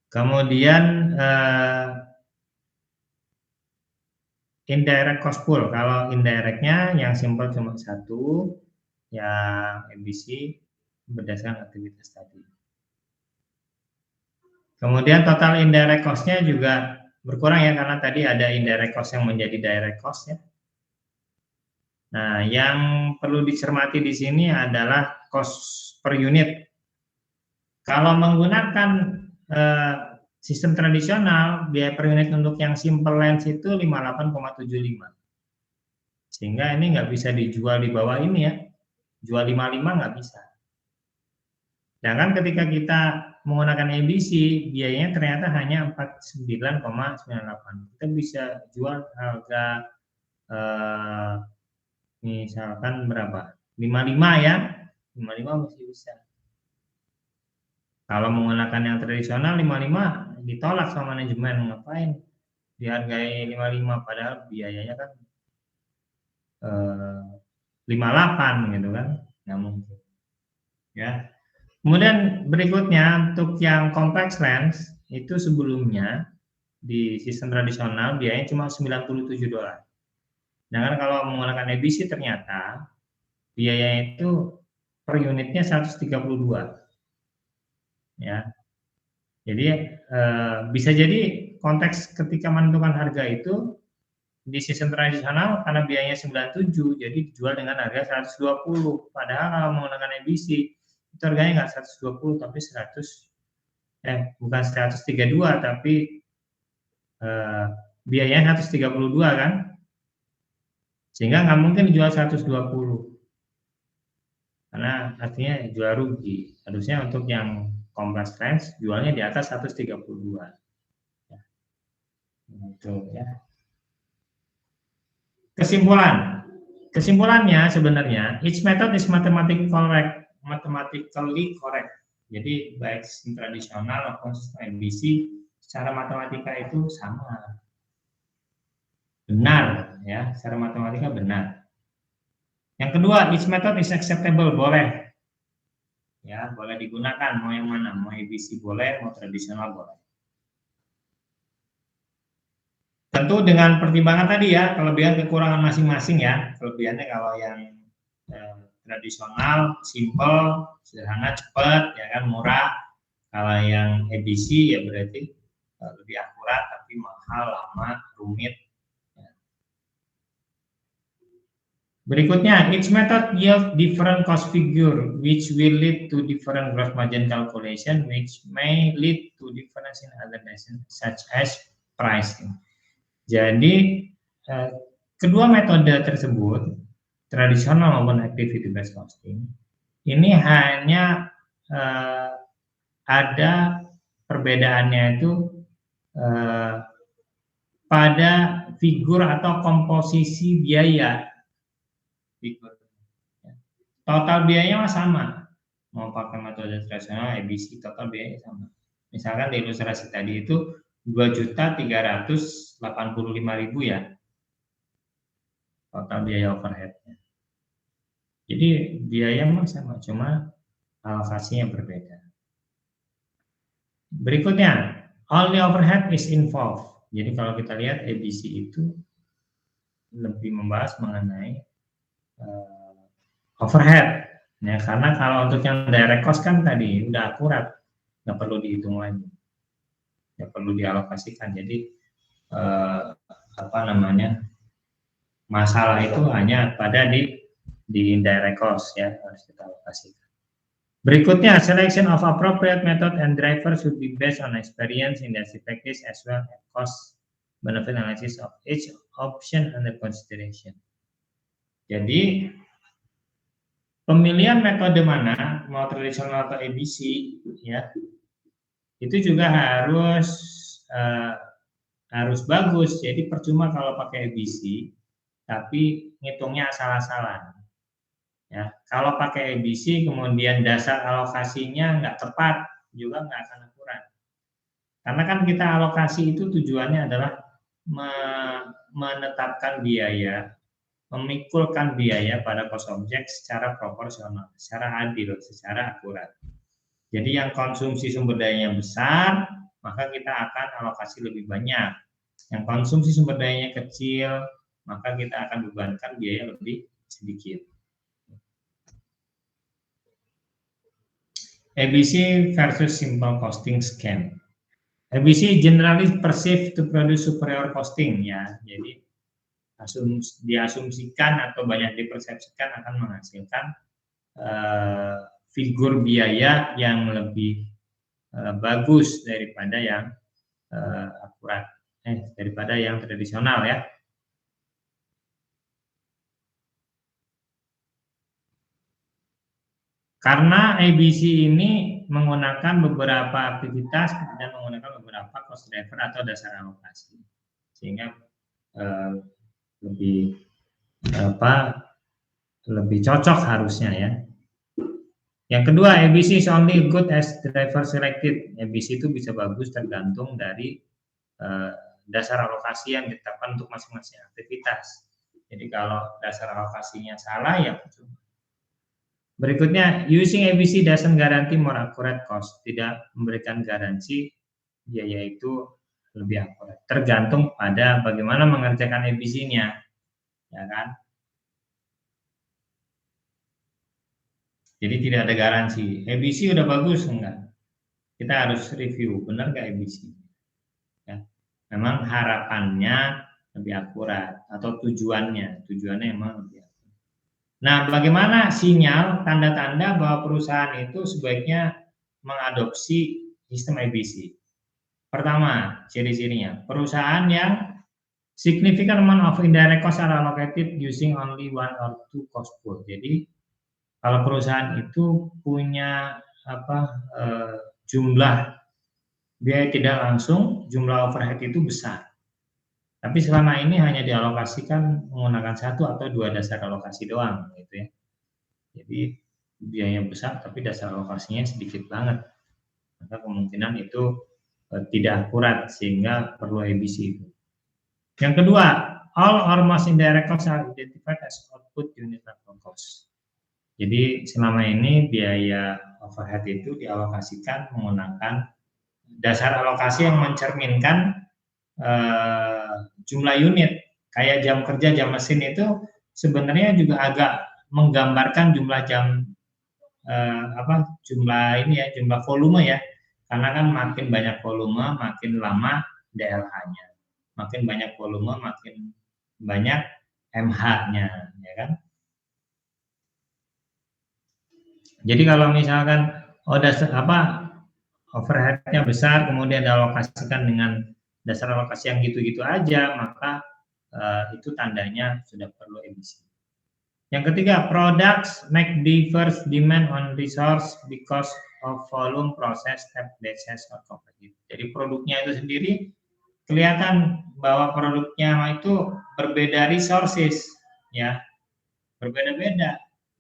Kemudian indirect cost pool, kalau indirectnya yang simple cuma 1, yang EBC berdasarkan aktivitas tadi. Kemudian total indirect cost-nya juga berkurang ya, karena tadi ada indirect cost yang menjadi direct cost ya. Nah, yang perlu dicermati di sini adalah cost per unit. Kalau menggunakan sistem tradisional, biaya per unit untuk yang simple lens itu 58,75. Sehingga ini nggak bisa dijual di bawah ini ya. Jual 55 nggak bisa. Sedangkan ketika kita menggunakan EBC, biayanya ternyata hanya 49,98. Kita bisa jual harga misalkan berapa? 55 ya. 55 masih bisa. Kalau menggunakan yang tradisional 55 ditolak sama manajemen, ngapain? dihargai 55 padahal biayanya kan 58 gitu kan, nggak mungkin ya. Kemudian berikutnya untuk yang complex lens itu sebelumnya di sistem tradisional biayanya cuma $97. Sedangkan kalau menggunakan EBC ternyata biayanya itu per unitnya 132 ya. Jadi bisa jadi konteks ketika menentukan harga itu di sistem tradisional karena biayanya 97 jadi dijual dengan harga 120. Padahal kalau menggunakan EBC itu harganya nggak 120 tapi bukan 132 tapi biayanya 132 kan, sehingga nggak mungkin dijual 120 karena artinya jual rugi. Harusnya untuk yang complex lens jualnya di atas 132 ya. Gitu ya. Kesimpulannya sebenarnya each method is mathematically correct. Jadi baik sistem tradisional maupun sistem EBC secara matematika itu sama, benar ya, secara matematika benar. Yang kedua, each method is acceptable, boleh ya, boleh digunakan, mau yang mana, mau EBC boleh, mau tradisional boleh. Tentu dengan pertimbangan tadi ya, kelebihan kekurangan masing-masing ya. Kelebihannya kalau yang tradisional, simple, sederhana, cepat, ya kan, murah. Kalau yang EBC ya berarti lebih akurat, tapi mahal, lama, rumit. Ya. Berikutnya, each method yield different cost figure, which will lead to different gross margin calculation, which may lead to difference in other dimensions, such as pricing. Jadi kedua metode tersebut, tradisional maupun activity based costing, ini hanya ada perbedaannya itu pada figur atau komposisi biaya. Total biayanya sama, mau pakai metode tradisional EBC total biayanya sama. Misalkan di ilustrasi tadi itu 2.385.000 ya total biaya overheadnya. Jadi biaya sama, cuma alokasinya berbeda. Berikutnya, only overhead is involved. Jadi kalau kita lihat EBC itu lebih membahas mengenai overhead, ya karena kalau untuk yang direct cost kan tadi udah akurat, nggak perlu dihitung lagi. Ya perlu dialokasikan. Jadi masalah itu hanya pada di indirect cost ya, harus kita alokasikan. Berikutnya, selection of appropriate method and driver should be based on experience, industry practice, as well as cost benefit analysis of each option under consideration. Jadi pemilihan metode mana, mau tradisional atau EBC ya, itu juga harus bagus. Jadi percuma kalau pakai EBC tapi ngitungnya asal-asalan ya. Kalau pakai EBC kemudian dasar alokasinya nggak tepat juga nggak akan akurat, karena kan kita alokasi itu tujuannya adalah menetapkan biaya, memikulkan biaya pada cost objek secara proporsional, secara adil, secara akurat. Jadi yang konsumsi sumber dayanya besar, maka kita akan alokasi lebih banyak. Yang konsumsi sumber dayanya kecil, maka kita akan bebankan biaya lebih sedikit. EBC versus simple costing scheme. EBC generally perceived to produce superior costing ya. Jadi diasumsikan atau banyak dipersepsikan akan menghasilkan figur biaya yang lebih bagus daripada yang akurat, daripada yang tradisional ya. Karena EBC ini menggunakan beberapa aktivitas dan menggunakan beberapa cost driver atau dasar alokasi, sehingga lebih cocok harusnya ya. Yang kedua, EBC is only good as driver selected. EBC itu bisa bagus tergantung dari dasar alokasi yang ditetapkan untuk masing-masing aktivitas. Jadi kalau dasar alokasinya salah ya percuma. Berikutnya, using ABC doesn't guarantee more accurate cost. Tidak memberikan garansi biaya itu lebih akurat. Tergantung pada bagaimana mengerjakan ABC-nya, ya kan? Jadi tidak ada garansi. ABC udah bagus enggak? Kita harus review, benar nggak ABC? Ya. Memang harapannya lebih akurat atau tujuannya emang lebih akurat. Nah, bagaimana sinyal tanda-tanda bahwa perusahaan itu sebaiknya mengadopsi sistem ABC? Pertama, ciri-cirinya, perusahaan yang significant amount of indirect costs are allocated using only one or two cost pool. Jadi kalau perusahaan itu punya jumlah biaya tidak langsung, jumlah overhead itu besar. Tapi selama ini hanya dialokasikan menggunakan satu atau dua dasar alokasi doang, gitu ya. Jadi biayanya besar, tapi dasar alokasinya sedikit banget. Maka kemungkinan itu tidak akurat sehingga perlu ABC itu. Yang kedua, all or most indirect costs are identified as output unit level cost. Jadi selama ini biaya overhead itu dialokasikan menggunakan dasar alokasi yang mencerminkan jumlah unit. Kayak jam kerja, jam mesin itu sebenarnya juga agak menggambarkan jumlah jam jumlah volume ya. Karena kan makin banyak volume, makin lama DLH-nya. Makin banyak volume, makin banyak MH-nya, ya kan? Jadi kalau misalkan overhead-nya besar, kemudian dialokasikan dengan dasar alokasi yang gitu-gitu aja, maka itu tandanya sudah perlu ABC. Yang ketiga, products make diverse demand on resource because of volume, process, step, process, or competitive. Jadi produknya itu sendiri kelihatan bahwa produknya itu berbeda resources, ya, berbeda-beda.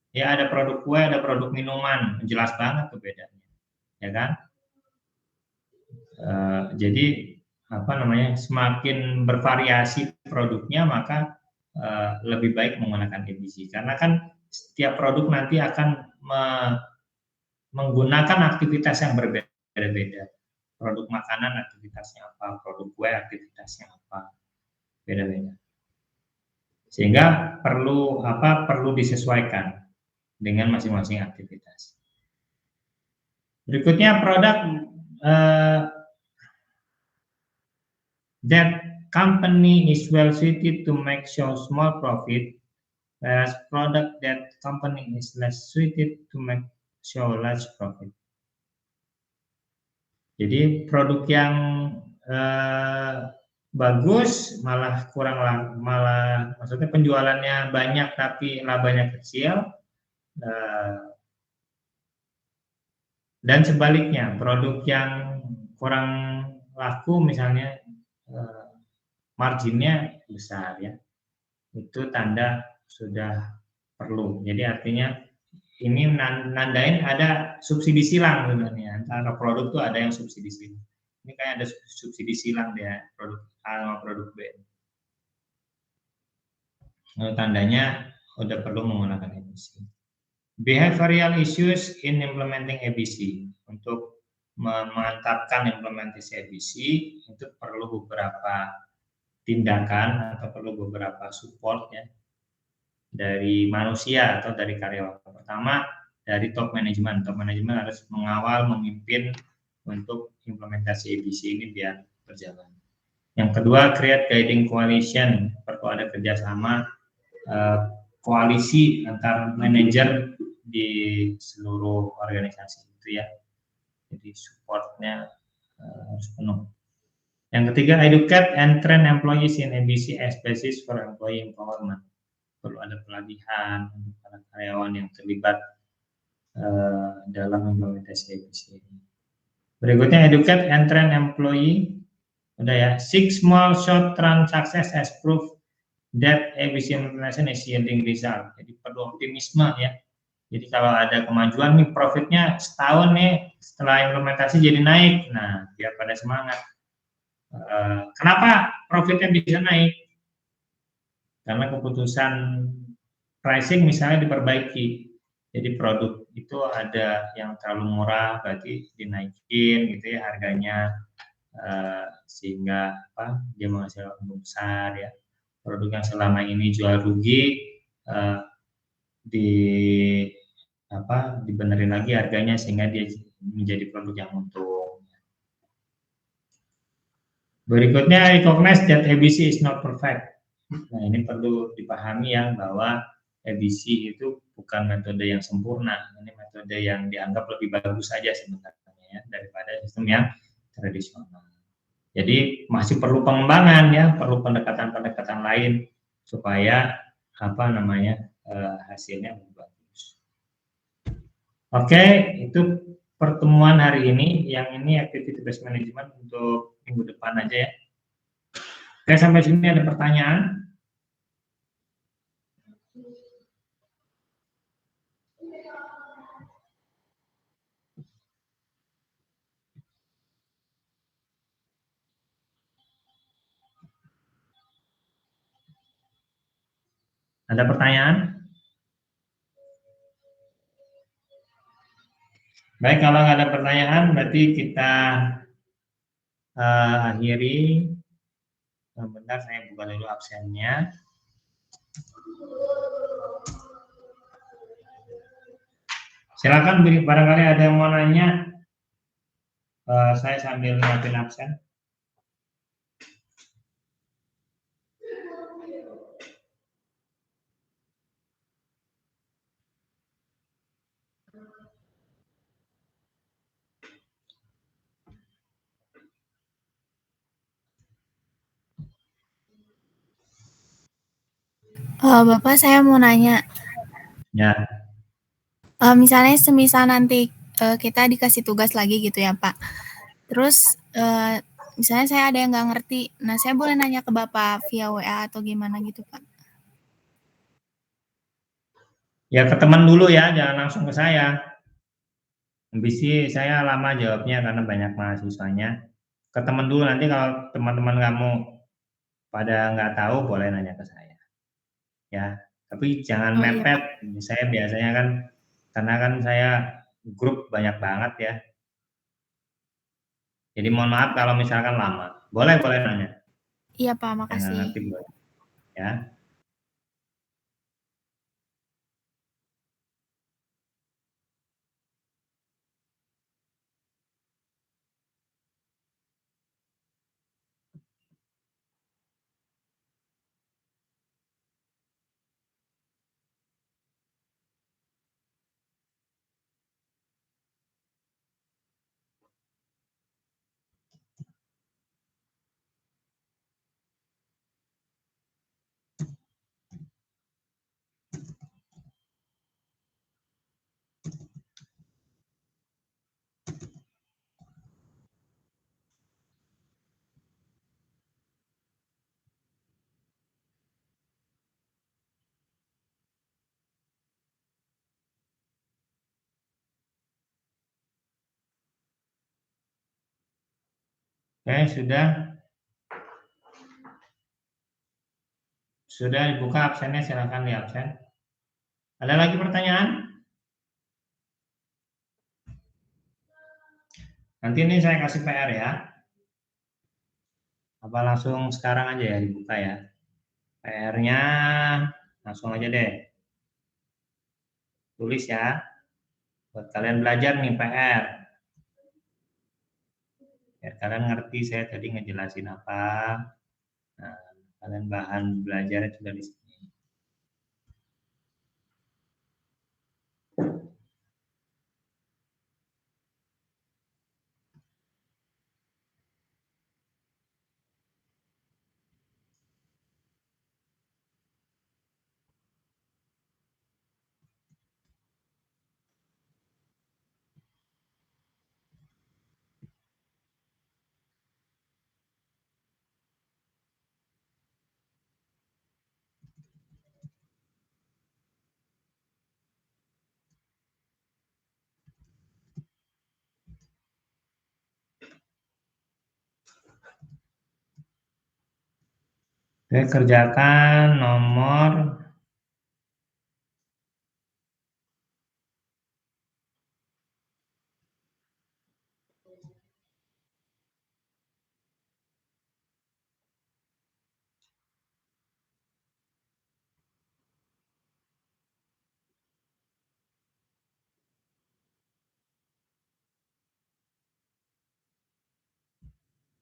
Ya ada produk kue, ada produk minuman, jelas banget tuh bedanya, ya kan? Jadi semakin bervariasi produknya maka lebih baik menggunakan ABC karena kan setiap produk nanti akan menggunakan aktivitas yang berbeda-beda. Produk makanan aktivitasnya apa, produk kue aktivitasnya apa, beda-beda. Sehingga perlu disesuaikan dengan masing-masing aktivitas. Berikutnya produk that company is well suited to make show small profit, whereas product that company is less suited to make show large profit. Jadi produk yang bagus malah maksudnya penjualannya banyak tapi labanya kecil. Dan sebaliknya, produk yang kurang laku misalnya marginnya besar ya, itu tanda sudah perlu. Jadi artinya ini nandain ada subsidi silang sebenarnya antara produk tuh ada yang subsidi silang. Ini kayak ada subsidi silang dia produk A sama produk B. Nah, tandanya udah perlu menggunakan ABC. Behavioral issues in implementing ABC. Untuk memantapkan implementasi ABC itu perlu beberapa tindakan atau perlu beberapa support ya dari manusia atau dari karyawan. Pertama dari top management. Top management harus mengawal, memimpin untuk implementasi ABC ini biar berjalan. Yang kedua, create guiding coalition. Perlu ada kerjasama koalisi antar manajer di seluruh organisasi itu ya. Jadi supportnya harus penuh. Yang ketiga, educate and train employees in ABC as basis for employee empowerment. Perlu ada pelatihan untuk para karyawan yang terlibat dalam implementasi ABC ini. Berikutnya, educate and train employee. Udah ya, 6 small short-term success as proof that ABC implementation is yielding result. Jadi perlu optimisme ya. Jadi kalau ada kemajuan nih profitnya setahun nih setelah implementasi jadi naik, nah biar pada semangat. Kenapa profitnya bisa naik karena keputusan pricing misalnya diperbaiki. Jadi produk itu ada yang terlalu murah, berarti dinaikin gitu ya harganya, sehingga dia menghasilkan untung besar ya. Produk yang selama ini jual rugi, di dibenerin lagi harganya sehingga dia menjadi produk yang untung. Berikutnya, recognize that ABC is not perfect. Nah, ini perlu dipahami ya bahwa ABC itu bukan metode yang sempurna. Ini metode yang dianggap lebih bagus saja sebenarnya ya, daripada sistem yang tradisional. Jadi masih perlu pengembangan ya, perlu pendekatan-pendekatan lain supaya hasilnya lebih bagus. Oke, itu pertemuan hari ini. Yang ini activity based management untuk minggu depan aja ya. Oke, sampai sini ada pertanyaan? Ada pertanyaan? Baik, kalau nggak ada pertanyaan, berarti kita akhiri. Bentar, saya buka dulu absennya. Silakan, barangkali ada yang mau nanya. Saya sambil nyiapin absen. Bapak, saya mau nanya. Ya. Misalnya semisal nanti kita dikasih tugas lagi gitu ya, Pak. Terus misalnya saya ada yang nggak ngerti, nah saya boleh nanya ke Bapak via WA atau gimana gitu, Pak? Ya, ke teman dulu ya, jangan langsung ke saya. Habis sih saya lama jawabnya karena banyak mahasiswanya. Ke teman dulu, nanti kalau teman-teman kamu pada nggak tahu boleh nanya ke saya. Ya, tapi jangan Oh, iya, mepet. Pak. Saya biasanya kan, karena kan saya grup banyak banget ya. Jadi mohon maaf kalau misalkan lama. Boleh nanya. Iya, Pak, Yang nggak makasih. ngerti boleh. Ya. Oke, sudah dibuka absennya, silakan di absen. Ada lagi pertanyaan? Nanti ini saya kasih PR ya. Apa langsung sekarang aja ya dibuka ya? PR-nya langsung aja deh. Tulis ya. Buat kalian belajar nih PR. Biar kalian ngerti saya tadi ngejelasin apa. Nah, kalian bahan belajarnya sudah di sini. Oke, kerjakan nomor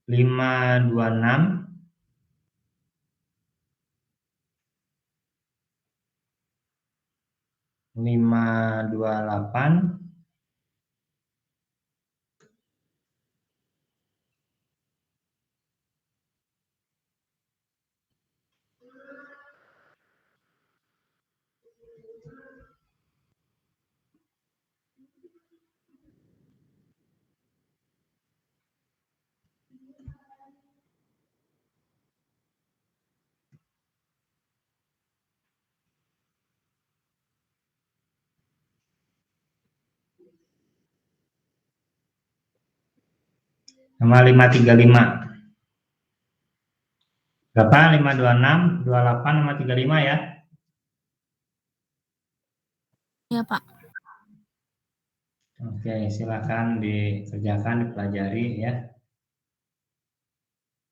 526 528 sama 535. Berapa? 526, 28 sama 35 ya? Iya, Pak. Oke, silakan dikerjakan, dipelajari ya.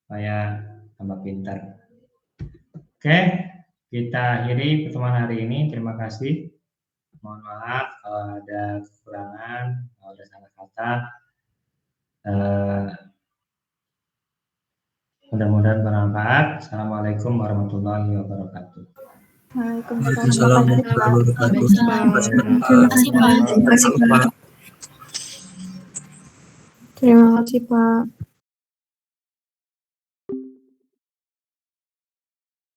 Supaya tambah pintar. Oke, kita akhiri pertemuan hari ini. Terima kasih. Mohon maaf kalau ada kekurangan, kalau ada salah kata. Mudah-mudahan bermanfaat. Assalamualaikum warahmatullahi wabarakatuh. Waalaikumsalam warahmatullahi wabarakatuh. Terima kasih, Pak. Terima kasih, Pak. Terima kasih, Pak.